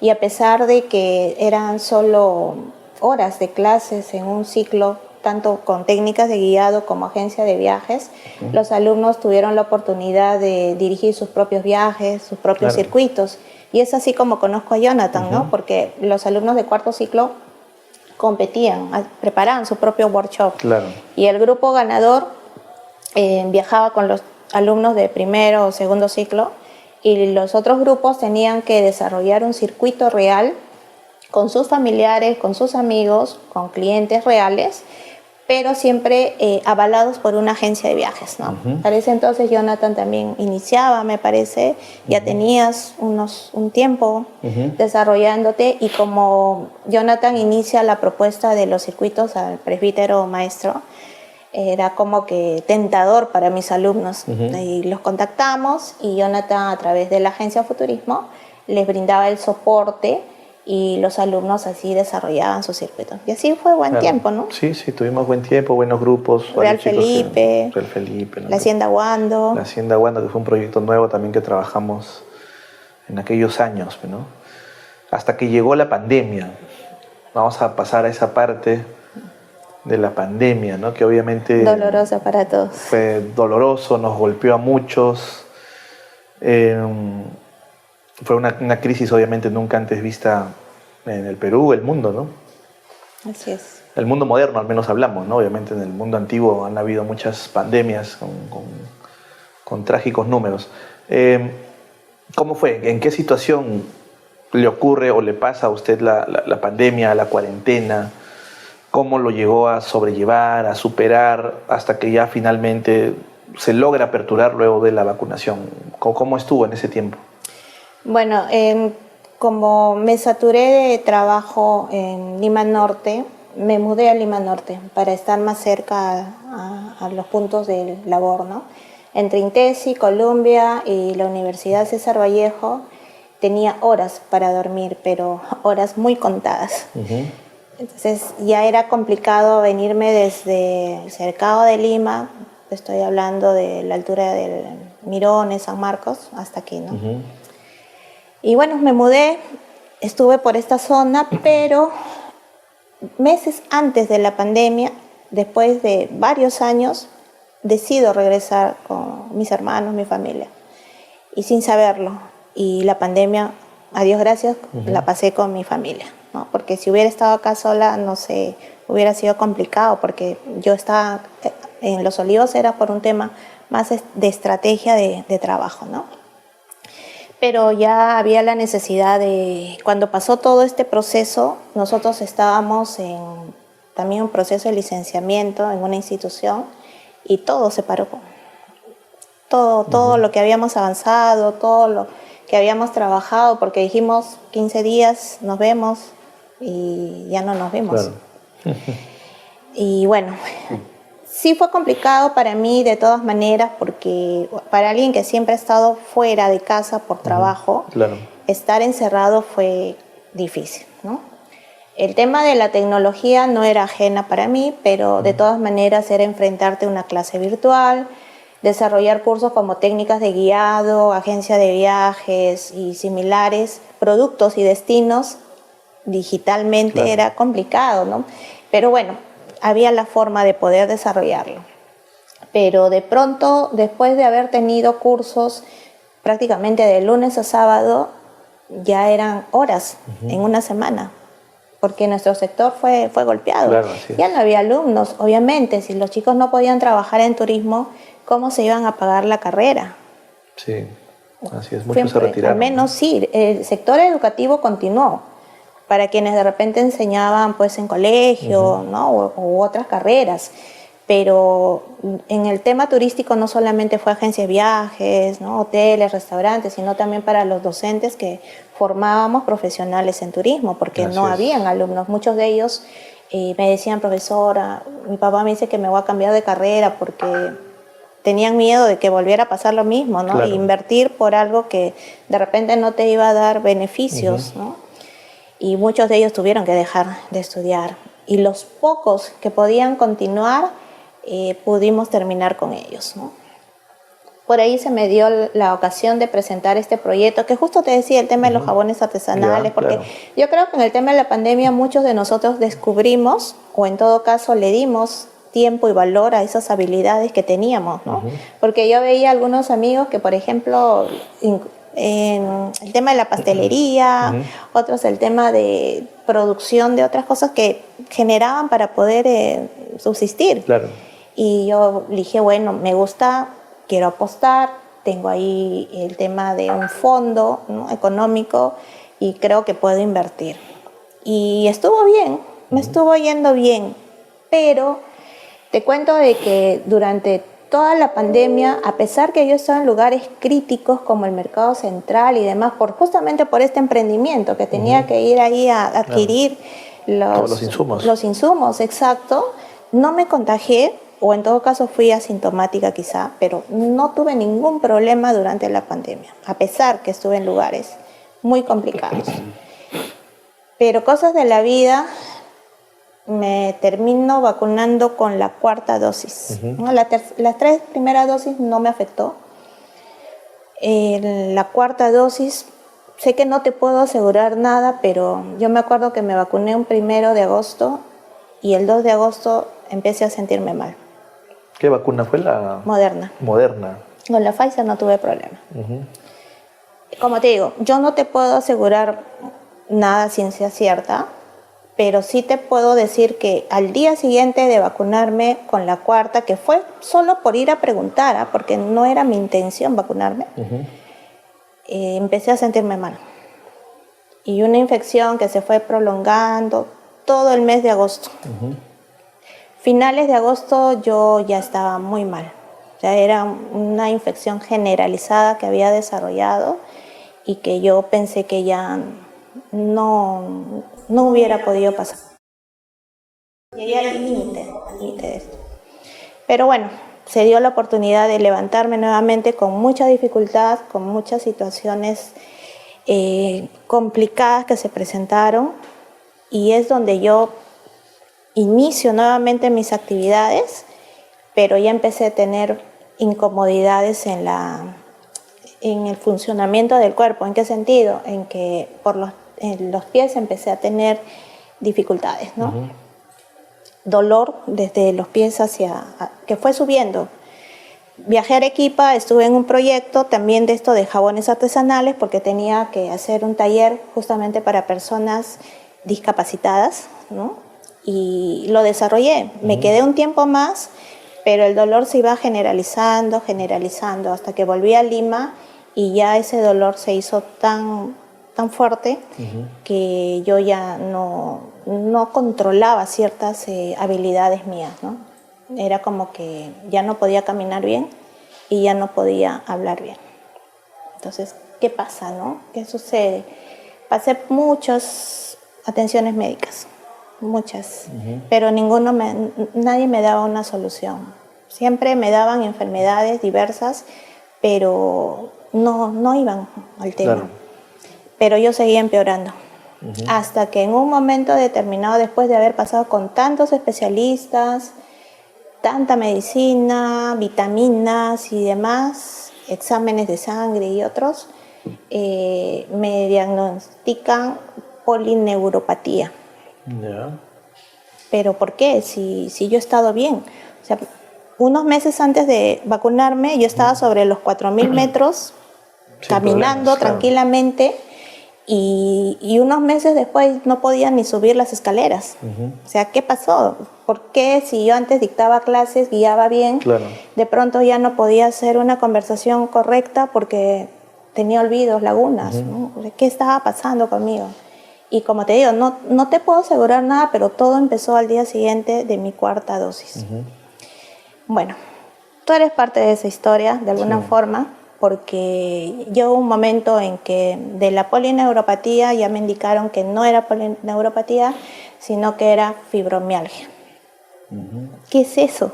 Y a pesar de que eran solo horas de clases en un ciclo, tanto con técnicas de guiado como agencia de viajes, los alumnos tuvieron la oportunidad de dirigir sus propios viajes, sus propios circuitos. Y es así como conozco a Jonathan, ¿no? Porque los alumnos de cuarto ciclo competían, preparaban su propio workshop. Claro. Y el grupo ganador viajaba con los alumnos de primero o segundo ciclo, y los otros grupos tenían que desarrollar un circuito real con sus familiares, con sus amigos, con clientes reales, pero siempre avalados por una agencia de viajes, ¿no? Para ese entonces Jonathan también iniciaba, me parece, ya tenías un tiempo desarrollándote, y como Jonathan inicia la propuesta de los circuitos al presbítero maestro, era como que tentador para mis alumnos. Y los contactamos, y Jonathan, a través de la agencia Futurismo, les brindaba el soporte, y los alumnos así desarrollaban sus circuitos. Y así fue buen tiempo, ¿no? Sí, tuvimos buen tiempo, buenos grupos. Real Felipe, ¿no? la Hacienda Guando. La Hacienda Guando, que fue un proyecto nuevo también que trabajamos en aquellos años, ¿no? Hasta que llegó la pandemia. Vamos a pasar a esa parte de la pandemia, ¿no? Que obviamente... Dolorosa para todos. Fue doloroso, nos golpeó a muchos. Fue una crisis obviamente nunca antes vista en el Perú, el mundo, ¿no? Así es. El mundo moderno al menos hablamos, ¿no? Obviamente en el mundo antiguo han habido muchas pandemias con trágicos números. ¿Cómo fue? ¿En qué situación le ocurre o le pasa a usted la pandemia, la cuarentena? ¿Cómo lo llegó a sobrellevar, a superar, hasta que ya finalmente se logra aperturar luego de la vacunación? ¿Cómo estuvo en ese tiempo? Bueno, como me saturé de trabajo en Lima Norte, me mudé a Lima Norte para estar más cerca a los puntos de labor, ¿no? Entre Intesi, Columbia y la Universidad César Vallejo tenía horas para dormir, pero horas muy contadas. Entonces ya era complicado venirme desde el cercado de Lima, estoy hablando de la altura del Mirones, San Marcos, hasta aquí, ¿no? Y bueno, me mudé, estuve por esta zona, pero meses antes de la pandemia, después de varios años, decido regresar con mis hermanos, mi familia, y sin saberlo. Y la pandemia, a Dios gracias, la pasé con mi familia, ¿no? Porque si hubiera estado acá sola, no sé, hubiera sido complicado, porque yo estaba en Los Olivos, era por un tema más de estrategia de trabajo, ¿no? Pero ya había la necesidad de, cuando pasó todo este proceso, nosotros estábamos en también un proceso de licenciamiento en una institución, y todo se paró. Todo lo que habíamos avanzado, todo lo que habíamos trabajado, porque dijimos 15 días nos vemos, y ya no nos vimos. Claro. Y bueno, sí fue complicado para mí de todas maneras, porque para alguien que siempre ha estado fuera de casa por trabajo, claro, estar encerrado fue difícil, ¿no? El tema de la tecnología no era ajena para mí, pero de todas maneras era enfrentarte a una clase virtual, desarrollar cursos como técnicas de guiado, agencia de viajes y similares, productos y destinos digitalmente, claro, era complicado, ¿no? Pero bueno, había la forma de poder desarrollarlo. Pero de pronto, después de haber tenido cursos prácticamente de lunes a sábado, ya eran horas en una semana, porque nuestro sector fue golpeado. Claro, ya no había alumnos, obviamente. Si los chicos no podían trabajar en turismo, ¿cómo se iban a pagar la carrera? Sí, así es, muchos se retiraron. Al menos sí, el sector educativo continuó, para quienes de repente enseñaban pues en colegio, ¿no? u otras carreras. Pero en el tema turístico no solamente fue agencias de viajes, ¿no? Hoteles, restaurantes, sino también para los docentes que formábamos profesionales en turismo, porque no habían alumnos. Muchos de ellos me decían, profesora, mi papá me dice que me voy a cambiar de carrera porque tenían miedo de que volviera a pasar lo mismo, ¿no? Claro. Invertir por algo que de repente no te iba a dar beneficios, ¿no? Y muchos de ellos tuvieron que dejar de estudiar. Y los pocos que podían continuar, pudimos terminar con ellos, ¿no? Por ahí se me dio la ocasión de presentar este proyecto, que justo te decía el tema de los jabones artesanales, porque claro, yo creo que en el tema de la pandemia muchos de nosotros descubrimos, o en todo caso le dimos tiempo y valor a esas habilidades que teníamos, ¿no? Porque yo veía algunos amigos que, por ejemplo, el tema de la pastelería, otros el tema de producción de otras cosas que generaban para poder subsistir. Claro. Y yo dije, bueno, me gusta, quiero apostar, tengo ahí el tema de un fondo, ¿no?, económico, y creo que puedo invertir. Y estuvo bien, me estuvo yendo bien, pero te cuento de que durante toda la pandemia, a pesar que yo estaba en lugares críticos como el mercado central y demás, justamente por este emprendimiento que tenía que ir ahí a adquirir los insumos. Los insumos, exacto, no me contagié, o en todo caso fui asintomática quizá, pero no tuve ningún problema durante la pandemia, a pesar que estuve en lugares muy complicados. Pero cosas de la vida, me termino vacunando con la 4ª dosis. ¿No? Las 3 primeras dosis no me afectó. La 4ª dosis, sé que no te puedo asegurar nada, pero yo me acuerdo que me vacuné un 1 de agosto y el 2 de agosto empecé a sentirme mal. ¿Qué vacuna fue la? Moderna. Moderna. Con la Pfizer no tuve problema. Como te digo, yo no te puedo asegurar nada a ciencia cierta, pero sí te puedo decir que al día siguiente de vacunarme con la 4ª, que fue solo por ir a preguntar, porque no era mi intención vacunarme, empecé a sentirme mal. Y una infección que se fue prolongando todo el mes de agosto. Finales de agosto yo ya estaba muy mal. Ya era una infección generalizada que había desarrollado y que yo pensé que ya no hubiera podido pasar. Llegué al límite de esto. Pero bueno, se dio la oportunidad de levantarme nuevamente con mucha dificultad, con muchas situaciones complicadas que se presentaron, y es donde yo inicio nuevamente mis actividades, pero ya empecé a tener incomodidades en el funcionamiento del cuerpo. ¿En qué sentido? En que en los pies empecé a tener dificultades, ¿no? Dolor desde los pies que fue subiendo. Viajé a Arequipa, estuve en un proyecto también de esto de jabones artesanales, porque tenía que hacer un taller justamente para personas discapacitadas, ¿no? Y lo desarrollé. Me quedé un tiempo más, pero el dolor se iba generalizando, hasta que volví a Lima y ya ese dolor se hizo tan fuerte que yo ya no controlaba ciertas habilidades mías, ¿no? Era como que ya no podía caminar bien y ya no podía hablar bien. Entonces, ¿qué pasa, no? ¿Qué sucede? Pasé muchas atenciones médicas, muchas, pero nadie me daba una solución. Siempre me daban enfermedades diversas, pero no iban al tema. Claro. Pero yo seguía empeorando. Hasta que en un momento determinado, después de haber pasado con tantos especialistas, tanta medicina, vitaminas y demás, exámenes de sangre y otros, me diagnostican polineuropatía. ¿Pero por qué? Si yo he estado bien. O sea, unos meses antes de vacunarme, yo estaba sobre los 4.000 metros, caminando tranquilamente, y unos meses después no podía ni subir las escaleras. O sea, ¿qué pasó? ¿Por qué si yo antes dictaba clases, guiaba bien, de pronto ya no podía hacer una conversación correcta porque tenía olvidos, lagunas, ¿no? ¿Qué estaba pasando conmigo? Y como te digo, no te puedo asegurar nada, pero todo empezó al día siguiente de mi 4ª dosis. Bueno, tú eres parte de esa historia, de alguna forma, porque llegó un momento en que de la polineuropatía ya me indicaron que no era polineuropatía, sino que era fibromialgia. ¿Qué es eso?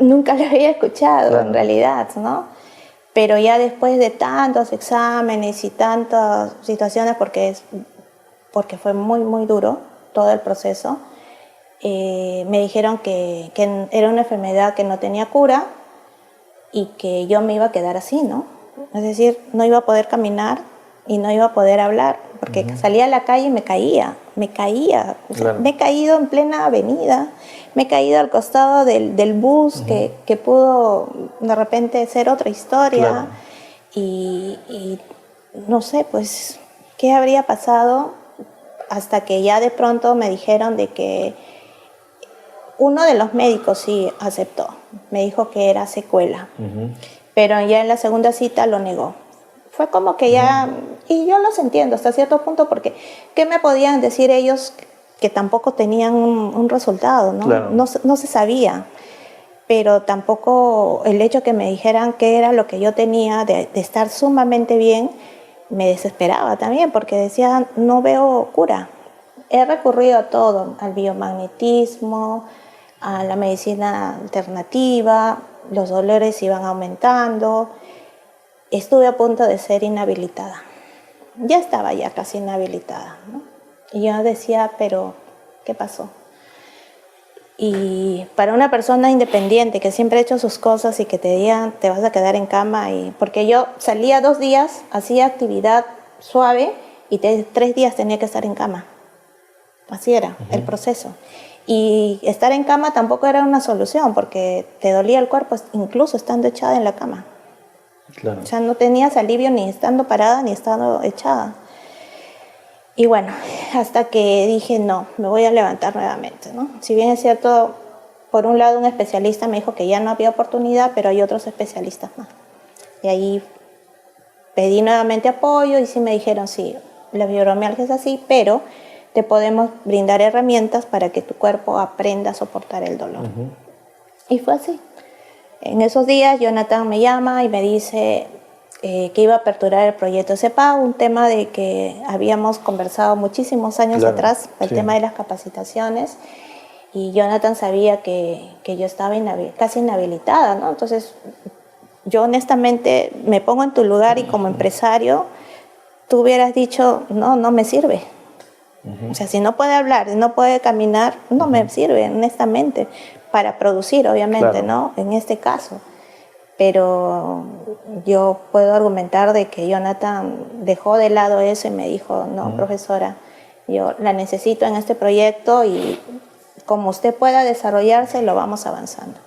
Nunca lo había escuchado, en realidad, ¿no? Pero ya después de tantos exámenes y tantas situaciones, porque fue muy, muy duro todo el proceso, me dijeron que era una enfermedad que no tenía cura y que yo me iba a quedar así, ¿no? Es decir, no iba a poder caminar y no iba a poder hablar, porque salía a la calle y me caía. O sea, me he caído en plena avenida, me he caído al costado del bus, que pudo de repente ser otra historia. Y no sé, pues, ¿qué habría pasado? Hasta que ya de pronto me dijeron de que uno de los médicos sí aceptó, me dijo que era secuela, pero ya en la segunda cita lo negó. Fue como que ya, y yo los entiendo hasta cierto punto, porque ¿qué me podían decir ellos que tampoco tenían un resultado? ¿No? Claro. No se sabía, pero tampoco el hecho que me dijeran qué era lo que yo tenía de estar sumamente bien, me desesperaba también, porque decía, no veo cura. He recurrido a todo, al biomagnetismo, a la medicina alternativa, los dolores iban aumentando, estuve a punto de ser inhabilitada. Ya estaba ya casi inhabilitada, ¿no? Y yo decía, pero, ¿qué pasó? Y para una persona independiente que siempre ha hecho sus cosas y que te digan, te vas a quedar en cama, porque yo salía 2 días, hacía actividad suave y 3 días tenía que estar en cama. Así era el proceso. Y estar en cama tampoco era una solución, porque te dolía el cuerpo incluso estando echada en la cama. Claro. O sea, no tenías alivio ni estando parada ni estando echada. Y bueno, hasta que dije, no, me voy a levantar nuevamente, ¿no? Si bien es cierto, por un lado un especialista me dijo que ya no había oportunidad, pero hay otros especialistas más. Y ahí pedí nuevamente apoyo y sí me dijeron, sí, la fibromialgia es así, pero te podemos brindar herramientas para que tu cuerpo aprenda a soportar el dolor. Y fue así. En esos días Jonathan me llama y me dice que iba a aperturar el proyecto CEPAP, un tema de que habíamos conversado muchísimos años atrás, el tema de las capacitaciones, y Jonathan sabía que yo estaba casi inhabilitada, ¿no? Entonces yo honestamente me pongo en tu lugar y como empresario tú hubieras dicho, no me sirve. O sea, si no puede hablar, no puede caminar, no me sirve, honestamente, para producir, obviamente, ¿no? En este caso. Pero yo puedo argumentar de que Jonathan dejó de lado eso y me dijo, no, profesora, yo la necesito en este proyecto y como usted pueda desarrollarse, lo vamos avanzando.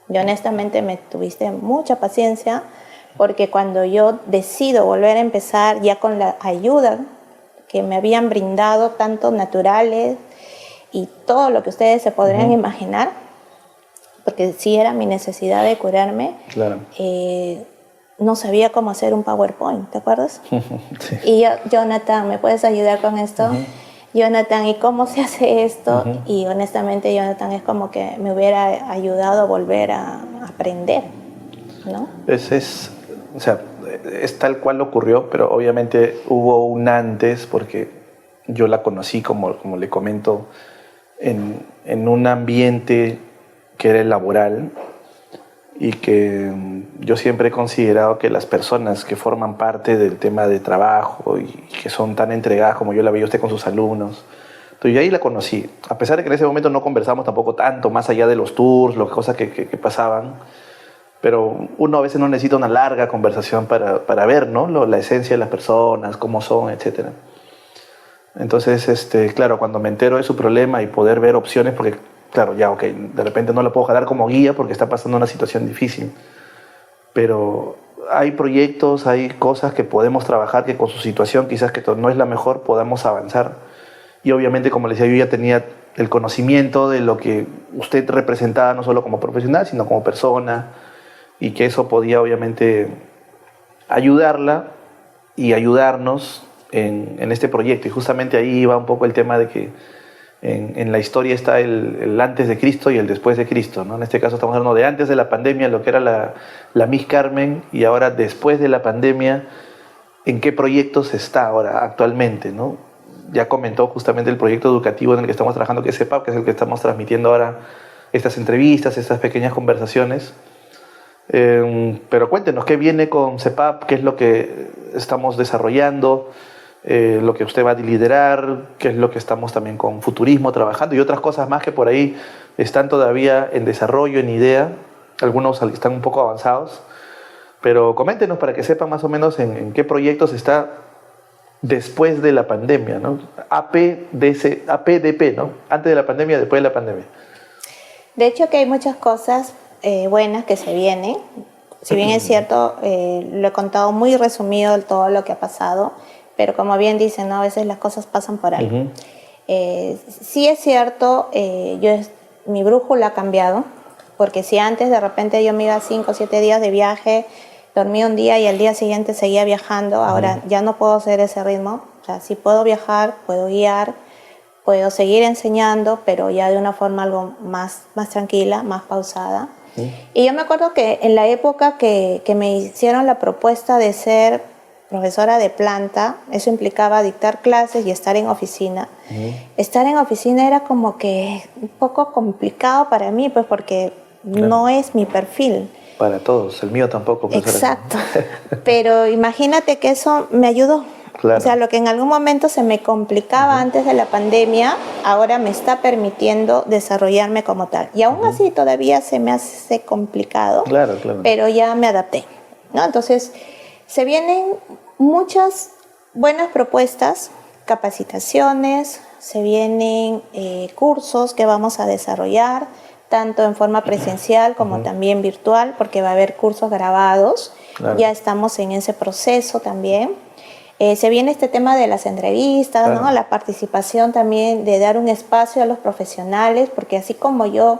Y honestamente me tuviste mucha paciencia, porque cuando yo decido volver a empezar ya con la ayuda que me habían brindado, tanto naturales y todo lo que ustedes se podrían imaginar, porque sí era mi necesidad de curarme, no sabía cómo hacer un PowerPoint, ¿te acuerdas? Sí. Y yo, Jonathan, ¿me puedes ayudar con esto? Jonathan, ¿y cómo se hace esto? Y honestamente Jonathan es como que me hubiera ayudado a volver a aprender, ¿no? O sea, es tal cual ocurrió, pero obviamente hubo un antes, porque yo la conocí, como le comento, en un ambiente que era el laboral, y que yo siempre he considerado que las personas que forman parte del tema de trabajo y que son tan entregadas como yo la veía usted con sus alumnos, entonces yo ahí la conocí, a pesar de que en ese momento no conversamos tampoco tanto, más allá de los tours, las cosas que pasaban, pero uno a veces no necesita una larga conversación para ver, ¿no? La esencia de las personas, cómo son, etc. Entonces, claro, cuando me entero de su problema y poder ver opciones, porque, claro, ya, ok, de repente no la puedo jalar como guía porque está pasando una situación difícil, pero hay proyectos, hay cosas que podemos trabajar que con su situación, quizás que no es la mejor, podamos avanzar. Y obviamente, como les decía, yo ya tenía el conocimiento de lo que usted representaba, no solo como profesional, sino como persona, y que eso podía obviamente ayudarla y ayudarnos en este proyecto. Y justamente ahí va un poco el tema de que en la historia está el antes de Cristo y el después de Cristo, ¿no? En este caso estamos hablando de antes de la pandemia, lo que era la Miss Carmen, y ahora después de la pandemia, ¿en qué proyectos está ahora actualmente, ¿no? Ya comentó justamente el proyecto educativo en el que estamos trabajando, que es CEPAP, que es el que estamos transmitiendo ahora estas entrevistas, estas pequeñas conversaciones. Pero cuéntenos, ¿qué viene con CEPAP? ¿Qué es lo que estamos desarrollando? Lo que usted va a liderar, qué es lo que estamos también con Futurismo trabajando y otras cosas más que por ahí están todavía en desarrollo, en idea. Algunos están un poco avanzados. Pero coméntenos para que sepan más o menos en qué proyectos está después de la pandemia, ¿no? APDP, ¿no? Antes de la pandemia, después de la pandemia. De hecho que hay muchas cosas buenas que se vienen. Si bien es cierto, lo he contado muy resumido todo lo que ha pasado, pero como bien dicen, ¿no? A veces las cosas pasan por algo. Sí es cierto, mi brújula ha cambiado, porque si antes de repente yo me iba 5 o 7 días de viaje, dormía un día y al día siguiente seguía viajando, ahora ya no puedo hacer ese ritmo. O sea, sí puedo viajar, puedo guiar, puedo seguir enseñando, pero ya de una forma algo más tranquila, más pausada. Y yo me acuerdo que en la época que me hicieron la propuesta de ser profesora de planta, eso implicaba dictar clases y estar en oficina. Estar en oficina era como que un poco complicado para mí, pues porque no es mi perfil. Para todos, el mío tampoco. Exacto, pero imagínate que eso me ayudó. Claro. O sea, lo que en algún momento se me complicaba antes de la pandemia, ahora me está permitiendo desarrollarme como tal. Y aún así todavía se me hace complicado, claro. Pero ya me adapté, ¿no? Entonces, se vienen muchas buenas propuestas, capacitaciones, se vienen cursos que vamos a desarrollar, tanto en forma presencial como también virtual, porque va a haber cursos grabados. Claro. Ya estamos en ese proceso también. Se viene este tema de las entrevistas, claro, ¿no? La participación también de dar un espacio a los profesionales, porque así como yo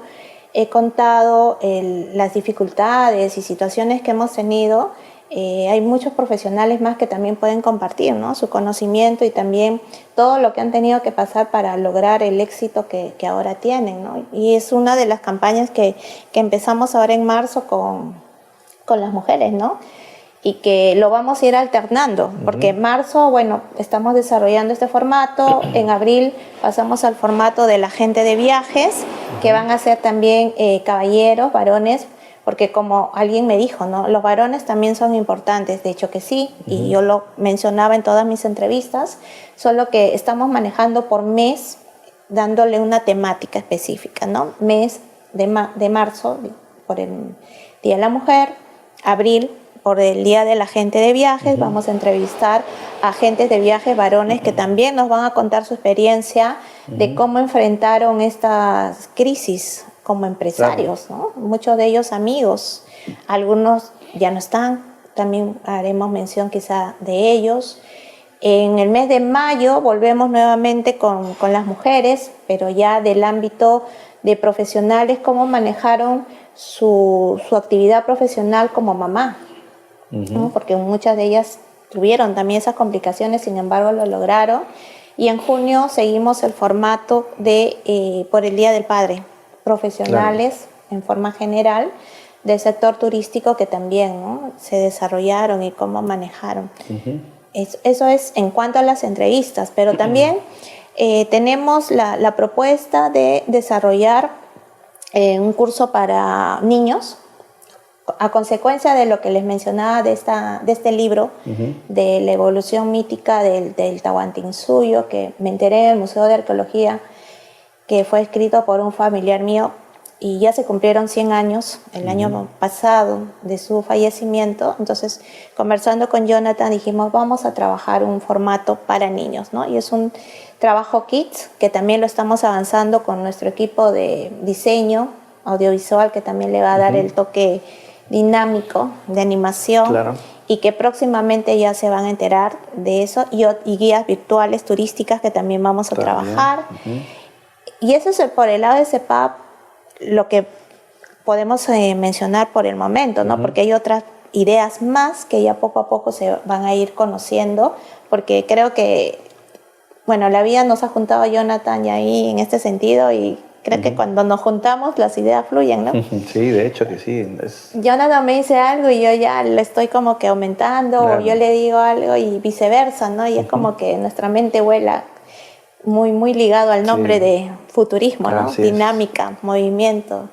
he contado las dificultades y situaciones que hemos tenido, hay muchos profesionales más que también pueden compartir, ¿no? Su conocimiento y también todo lo que han tenido que pasar para lograr el éxito que ahora tienen, ¿no? Y es una de las campañas que empezamos ahora en marzo con las mujeres, ¿no? Y que lo vamos a ir alternando, porque en marzo, bueno, estamos desarrollando este formato, en abril pasamos al formato de la gente de viajes, que van a ser también caballeros, varones, porque como alguien me dijo, ¿no? Los varones también son importantes, de hecho que sí, y yo lo mencionaba en todas mis entrevistas, solo que estamos manejando por mes, dándole una temática específica, ¿no? Mes de marzo, por el Día de la Mujer, abril, por el Día de la Gente de Viajes, vamos a entrevistar a agentes de viajes varones que también nos van a contar su experiencia de cómo enfrentaron estas crisis como empresarios, claro, ¿no? Muchos de ellos amigos, algunos ya no están, también haremos mención quizá de ellos. En el mes de mayo volvemos nuevamente con las mujeres, pero ya del ámbito de profesionales, cómo manejaron su actividad profesional como mamá. ¿no? Porque muchas de ellas tuvieron también esas complicaciones, sin embargo lo lograron. Y en junio seguimos el formato de por el Día del Padre, profesionales, claro, en forma general del sector turístico que también, ¿no? se desarrollaron y cómo manejaron. Eso es en cuanto a las entrevistas, pero también tenemos la propuesta de desarrollar un curso para niños, a consecuencia de lo que les mencionaba de este libro, de la evolución mítica del Tahuantinsuyo, que me enteré en el Museo de Arqueología, que fue escrito por un familiar mío, y ya se cumplieron 100 años, el año pasado, de su fallecimiento. Entonces, conversando con Jonathan, dijimos, vamos a trabajar un formato para niños, ¿no? Y es un trabajo kids, que también lo estamos avanzando con nuestro equipo de diseño audiovisual, que también le va a dar el toque dinámico de animación, claro, y que próximamente ya se van a enterar de eso, y guías virtuales turísticas que también vamos a trabajar. Y eso es por el lado de CEPAP lo que podemos mencionar por el momento, ¿no? Porque hay otras ideas más que ya poco a poco se van a ir conociendo, porque creo que, bueno, la vida nos ha juntado a Jonathan y ahí en este sentido, y creo que cuando nos juntamos las ideas fluyen, ¿no? Sí, de hecho que sí. Jonathan me dice algo y yo ya le estoy como que aumentando, claro, o yo le digo algo y viceversa, ¿no? Y es como que nuestra mente vuela muy, muy ligado al nombre de futurismo, ¿no? Así dinámica, movimiento.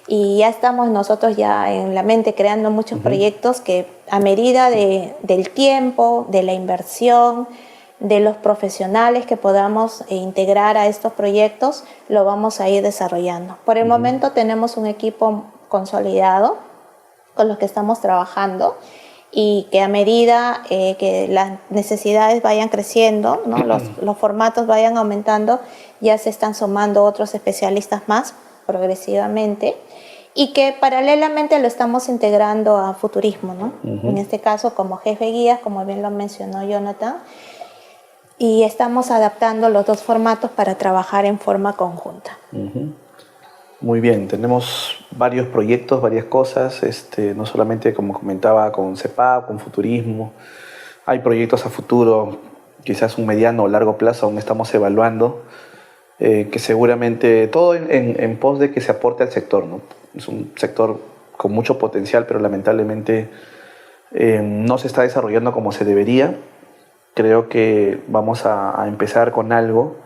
Y ya estamos nosotros ya en la mente creando muchos proyectos que a medida del tiempo, de la inversión, de los profesionales que podamos integrar a estos proyectos, lo vamos a ir desarrollando. Por el momento tenemos un equipo consolidado con los que estamos trabajando, y que a medida que las necesidades vayan creciendo, ¿no? los formatos vayan aumentando, ya se están sumando otros especialistas más progresivamente. y que paralelamente lo estamos integrando a futurismo, ¿no? En este caso como jefe guías, como bien lo mencionó Jonathan, y estamos adaptando los dos formatos para trabajar en forma conjunta. Muy bien, tenemos varios proyectos, varias cosas, no solamente como comentaba con CEPAP, con futurismo, hay proyectos a futuro, quizás un mediano o largo plazo, aún estamos evaluando, que seguramente todo en pos de que se aporte al sector, ¿no? Es un sector con mucho potencial, pero lamentablemente no se está desarrollando como se debería. Creo que vamos a empezar con algo,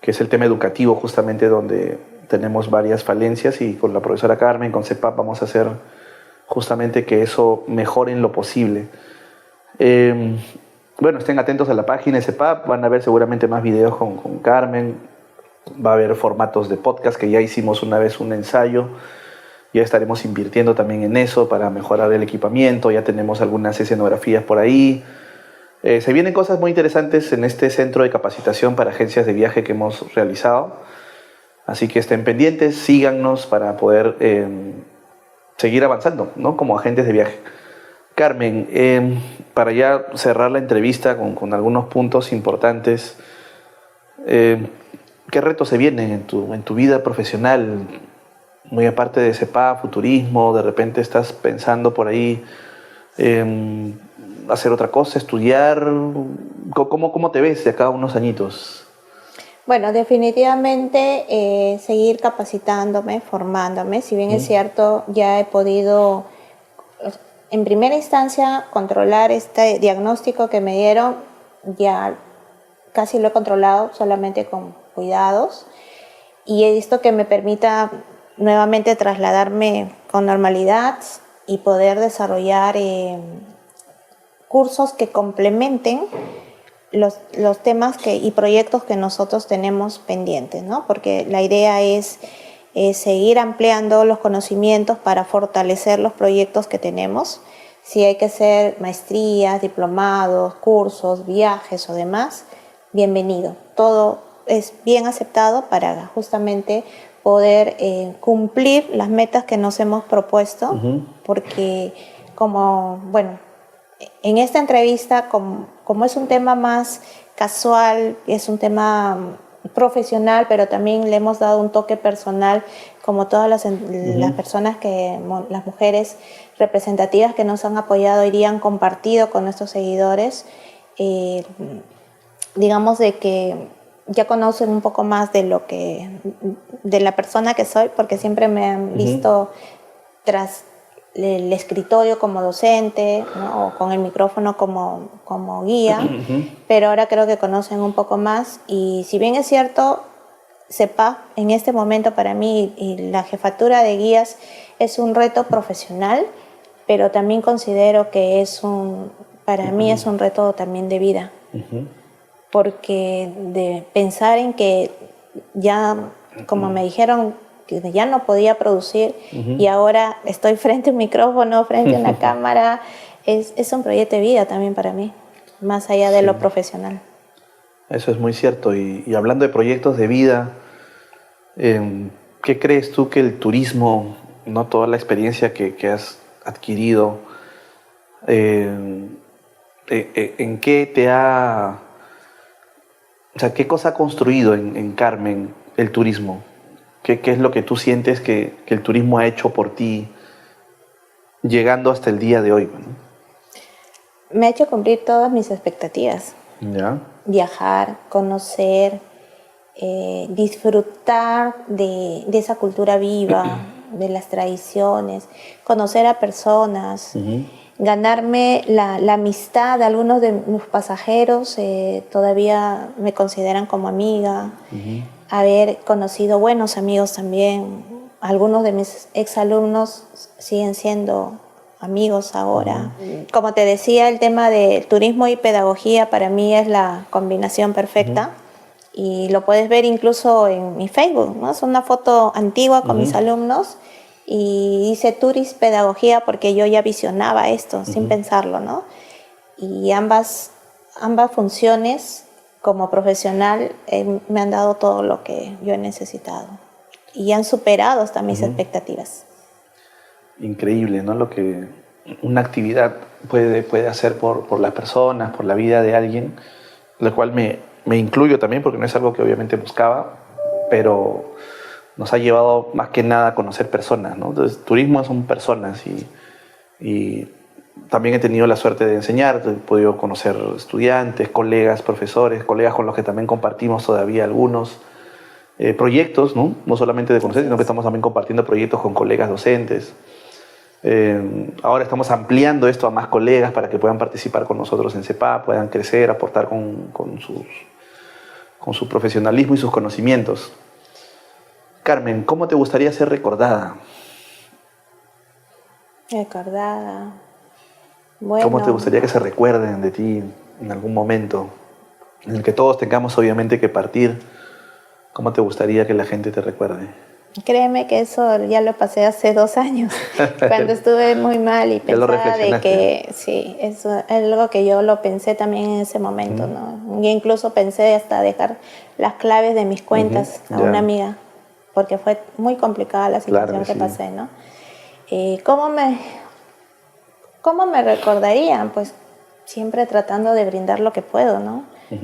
que es el tema educativo, justamente donde tenemos varias falencias, y con la profesora Carmen, con CEPAP, vamos a hacer justamente que eso mejore en lo posible. Bueno, estén atentos a la página de CEPAP, van a ver seguramente más videos con Carmen, va a haber formatos de podcast, que ya hicimos una vez un ensayo, ya estaremos invirtiendo también en eso para mejorar el equipamiento, ya tenemos algunas escenografías por ahí. Se vienen cosas muy interesantes en este centro de capacitación para agencias de viaje que hemos realizado, así que estén pendientes, síganos para poder seguir avanzando, ¿no? Como agentes de viaje. Carmen, para ya cerrar la entrevista con algunos puntos importantes, ¿qué retos se vienen en tu vida profesional? Muy aparte de CEPAP, futurismo, de repente estás pensando por ahí hacer otra cosa, estudiar. ¿Cómo te ves de acá a unos añitos? Bueno, definitivamente seguir capacitándome, formándome. Si bien es cierto, ya he podido, en primera instancia, controlar este diagnóstico que me dieron. Ya casi lo he controlado, solamente con cuidados. Y he visto que me permita nuevamente trasladarme con normalidad y poder desarrollar cursos que complementen los temas y proyectos que nosotros tenemos pendientes, ¿no? Porque la idea es seguir ampliando los conocimientos para fortalecer los proyectos que tenemos. Si hay que hacer maestrías, diplomados, cursos, viajes o demás, bienvenido. Todo es bien aceptado para justamente poder cumplir las metas que nos hemos propuesto, porque en esta entrevista, como es un tema más casual, es un tema profesional, pero también le hemos dado un toque personal, como todas las personas las mujeres representativas que nos han apoyado y han compartido con nuestros seguidores, digamos de que ya conocen un poco más de la persona que soy, porque siempre me han visto tras el escritorio como docente, ¿no? O con el micrófono como guía, pero ahora creo que conocen un poco más. Y si bien es cierto, CEPAP en este momento para mí y la jefatura de guías es un reto profesional, pero también considero que para mí es un reto también de vida, porque de pensar en que ya, como me dijeron, que ya no podía producir y ahora estoy frente a un micrófono, frente a una cámara, es un proyecto de vida también para mí, más allá de lo profesional. Eso es muy cierto. Y hablando de proyectos de vida, ¿qué crees tú que el turismo, no toda la experiencia que has adquirido, en qué qué cosa ha construido en Carmen el turismo? ¿Qué es lo que tú sientes que el turismo ha hecho por ti llegando hasta el día de hoy? Me ha hecho cumplir todas mis expectativas. ¿Ya? Viajar, conocer, disfrutar de esa cultura viva, de las tradiciones, conocer a personas, ganarme la amistad de algunos de mis pasajeros, todavía me consideran como amiga, haber conocido buenos amigos también. Algunos de mis exalumnos siguen siendo amigos ahora. Como te decía, el tema de turismo y pedagogía para mí es la combinación perfecta. Y lo puedes ver incluso en mi Facebook, ¿no? Es una foto antigua con mis alumnos y dice Turis Pedagogía porque yo ya visionaba esto sin pensarlo, ¿no? Y ambas funciones como profesional me han dado todo lo que yo he necesitado y han superado hasta mis expectativas. Increíble, ¿no? Lo que una actividad puede hacer por las personas, por la vida de alguien, lo cual me incluyo también porque no es algo que obviamente buscaba, pero nos ha llevado más que nada a conocer personas, ¿no? Entonces, turismo son personas y también he tenido la suerte de enseñar, he podido conocer estudiantes, colegas, profesores, colegas con los que también compartimos todavía algunos proyectos, ¿no? No solamente de conocer, sino que estamos también compartiendo proyectos con colegas docentes. Ahora estamos ampliando esto a más colegas para que puedan participar con nosotros en CEPAP, puedan crecer, aportar con su profesionalismo y sus conocimientos. Carmen, ¿cómo te gustaría ser recordada? Recordada. Bueno. ¿Cómo te gustaría que se recuerden de ti en algún momento en el que todos tengamos obviamente que partir? ¿Cómo te gustaría que la gente te recuerde? Créeme que eso ya lo pasé hace 2 años, cuando estuve muy mal y pensaba de que sí, eso es algo que yo lo pensé también en ese momento, ¿no? Y incluso pensé hasta dejar las claves de mis cuentas a una amiga, porque fue muy complicada la situación que pasé, ¿no? ¿Cómo me recordarían? Pues siempre tratando de brindar lo que puedo, ¿no?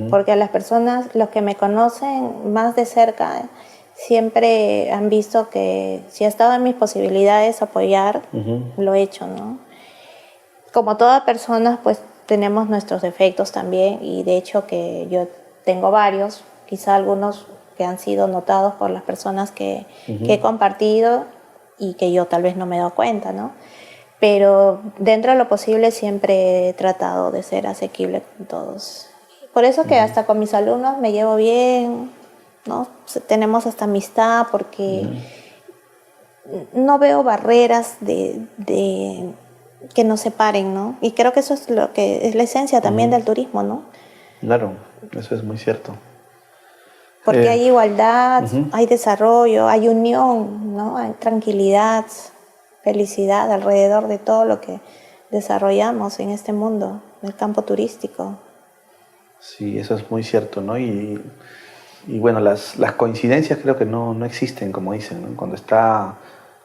Porque a las personas, los que me conocen más de cerca, siempre han visto que si ha estado en mis posibilidades apoyar, lo he hecho, ¿no? Como todas personas, pues tenemos nuestros defectos también, y de hecho que yo tengo varios, quizá algunos que han sido notados por las personas que he compartido y que yo tal vez no me he dado cuenta, ¿no? Pero dentro de lo posible siempre he tratado de ser asequible con todos. Por eso que hasta con mis alumnos me llevo bien, ¿no? Tenemos hasta amistad porque no veo barreras que nos separen, ¿no? Y creo que eso es lo que es la esencia también del turismo, ¿no? Claro, eso es muy cierto. Porque hay igualdad, hay desarrollo, hay unión, ¿no? Hay tranquilidad, felicidad alrededor de todo lo que desarrollamos en este mundo, en el campo turístico. Sí, eso es muy cierto, ¿no? Y bueno, las coincidencias creo que no existen, como dicen, ¿no?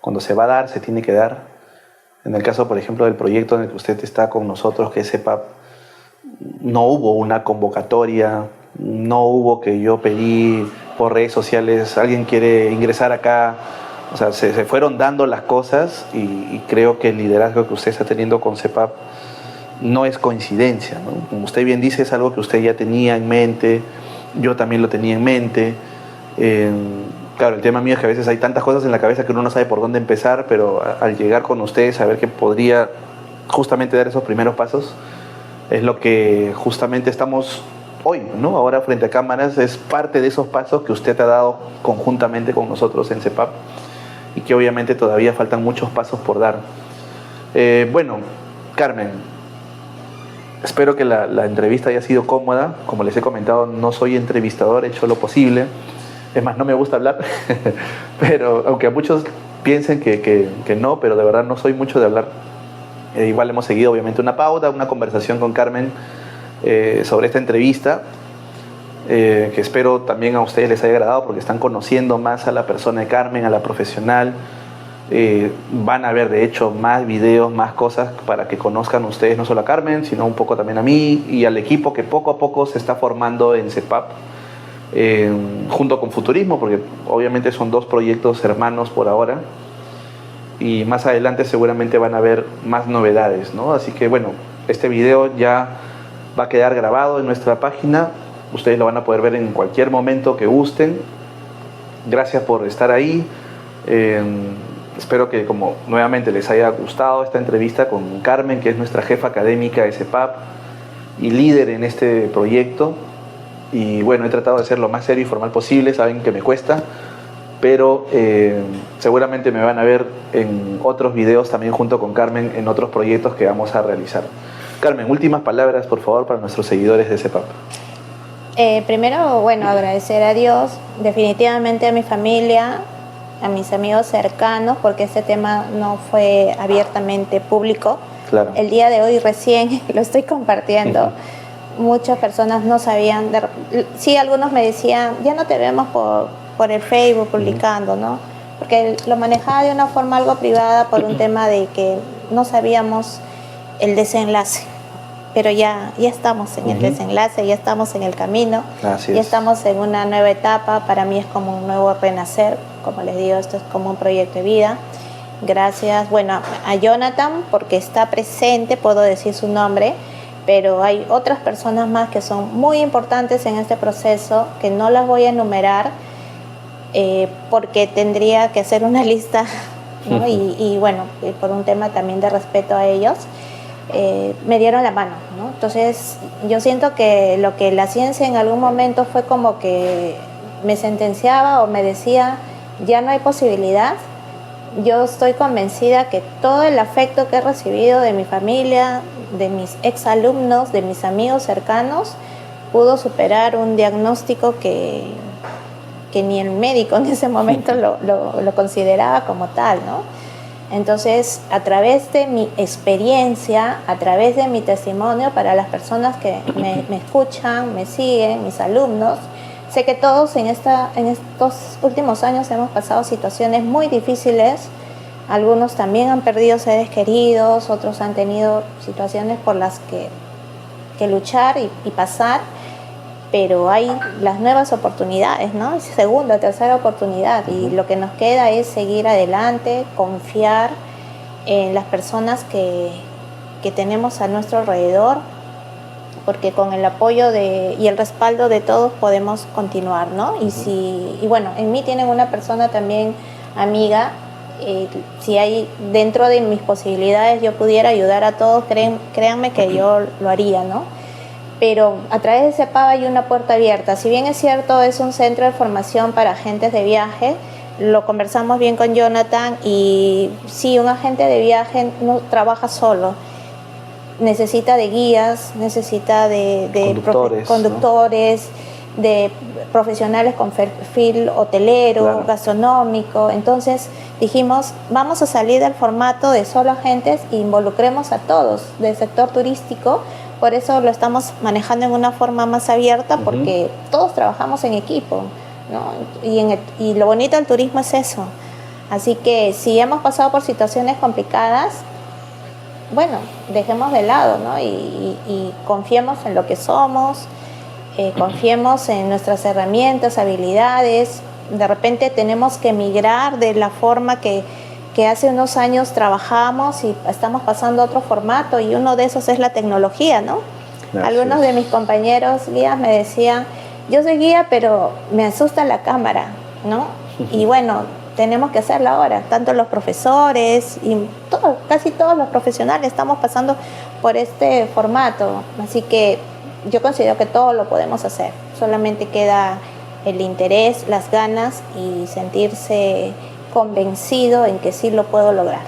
Cuando se va a dar, se tiene que dar. En el caso, por ejemplo, del proyecto en el que usted está con nosotros, que es CEPAP, no hubo una convocatoria, no hubo que yo pedí por redes sociales, alguien quiere ingresar acá. O sea, se fueron dando las cosas y creo que el liderazgo que usted está teniendo con CEPAP no es coincidencia, ¿no? Como usted bien dice, es algo que usted ya tenía en mente, yo también lo tenía en mente. Claro, el tema mío es que a veces hay tantas cosas en la cabeza que uno no sabe por dónde empezar, pero al llegar con ustedes, saber que podría justamente dar esos primeros pasos, es lo que justamente estamos hoy, ¿no? Ahora frente a cámaras es parte de esos pasos que usted ha dado conjuntamente con nosotros en CEPAP y que obviamente todavía faltan muchos pasos por dar. Bueno, Carmen, espero que la entrevista haya sido cómoda. Como les he comentado, no soy entrevistador, he hecho lo posible. Es más, no me gusta hablar, pero aunque a muchos piensen que no, pero de verdad no soy mucho de hablar. Igual hemos seguido obviamente una pauta, una conversación con Carmen sobre esta entrevista, que espero también a ustedes les haya agradado porque están conociendo más a la persona de Carmen, a la profesional. Van a ver de hecho más videos, más cosas para que conozcan ustedes no solo a Carmen, sino un poco también a mí y al equipo que poco a poco se está formando en CEPAP, junto con Futurismo, porque obviamente son 2 proyectos hermanos por ahora y más adelante seguramente van a haber más novedades, ¿no? Así que bueno, este video ya va a quedar grabado en nuestra página, ustedes lo van a poder ver en cualquier momento que gusten. Gracias por estar ahí. Espero que como nuevamente les haya gustado esta entrevista con Carmen, que es nuestra jefa académica de CEPAP y líder en este proyecto. Y bueno, he tratado de ser lo más serio y formal posible, saben que me cuesta, pero seguramente me van a ver en otros videos también junto con Carmen en otros proyectos que vamos a realizar. Carmen, últimas palabras por favor para nuestros seguidores de CEPAP. Primero, bueno, agradecer a Dios, definitivamente a mi familia, a mis amigos cercanos, porque este tema no fue abiertamente público. Claro. El día de hoy recién lo estoy compartiendo. Muchas personas no sabían. Sí, algunos me decían, ya no te vemos por el Facebook publicando, ¿no? porque lo manejaba de una forma algo privada por un tema de que no sabíamos el desenlace. Pero ya estamos en el desenlace, ya estamos en el camino, ya estamos en una nueva etapa. Para mí es como un nuevo renacer, como les digo, esto es como un proyecto de vida. Gracias, bueno, a Jonathan porque está presente, puedo decir su nombre, pero hay otras personas más que son muy importantes en este proceso, que no las voy a enumerar porque tendría que hacer una lista, ¿no? Y bueno, por un tema también de respeto a ellos. Me dieron la mano, ¿no? Entonces yo siento que lo que la ciencia en algún momento fue como que me sentenciaba o me decía ya no hay posibilidad. Yo estoy convencida que todo el afecto que he recibido de mi familia, de mis exalumnos, de mis amigos cercanos, pudo superar un diagnóstico que ni el médico en ese momento lo consideraba como tal, ¿no? Entonces, a través de mi experiencia, a través de mi testimonio, para las personas que me escuchan, me siguen, mis alumnos, sé que todos en estos últimos años hemos pasado situaciones muy difíciles. Algunos también han perdido seres queridos, otros han tenido situaciones por las que luchar y pasar, pero hay las nuevas oportunidades, ¿no? Segunda, tercera oportunidad, y lo que nos queda es seguir adelante, confiar en las personas que tenemos a nuestro alrededor, porque con el apoyo y el respaldo de todos podemos continuar, ¿no? Y bueno, en mí tienen una persona también amiga. Si hay dentro de mis posibilidades yo pudiera ayudar a todos, créanme que yo lo haría, ¿no? Pero a través de CEPAP hay una puerta abierta. Si bien es cierto, es un centro de formación para agentes de viaje, lo conversamos bien con Jonathan, y sí, un agente de viaje no trabaja solo. Necesita de guías, necesita de conductores, de profesionales con perfil hotelero, gastronómico. Entonces dijimos, vamos a salir del formato de solo agentes e involucremos a todos del sector turístico. Por eso lo estamos manejando en una forma más abierta, porque todos trabajamos en equipo, ¿no? Y lo bonito del turismo es eso. Así que si hemos pasado por situaciones complicadas, bueno, dejemos de lado, ¿no? Y confiemos en lo que somos, confiemos en nuestras herramientas, habilidades. De repente tenemos que migrar de la forma que hace unos años trabajamos y estamos pasando a otro formato, y uno de esos es la tecnología, ¿no? Algunos de mis compañeros guías me decían, yo soy guía, pero me asusta la cámara, ¿no? Y bueno, tenemos que hacerlo ahora, tanto los profesores y casi todos los profesionales estamos pasando por este formato, así que yo considero que todo lo podemos hacer, solamente queda el interés, las ganas y sentirse convencido en que sí lo puedo lograr.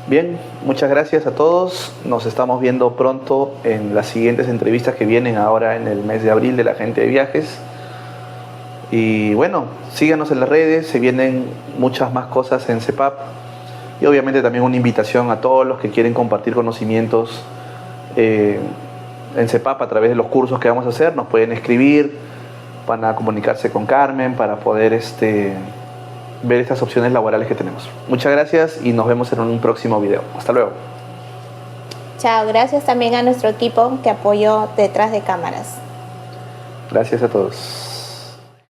Bien, muchas gracias a todos. Nos estamos viendo pronto en las siguientes entrevistas que vienen ahora en el mes de abril de la Agente de Viajes. Y bueno, síganos en las redes, se vienen muchas más cosas en CEPAP. Y obviamente también una invitación a todos los que quieren compartir conocimientos en CEPAP a través de los cursos que vamos a hacer. Nos pueden escribir, van a comunicarse con Carmen para poder ver estas opciones laborales que tenemos. Muchas gracias y nos vemos en un próximo video. Hasta luego. Chao, gracias también a nuestro equipo que apoyó detrás de cámaras. Gracias a todos.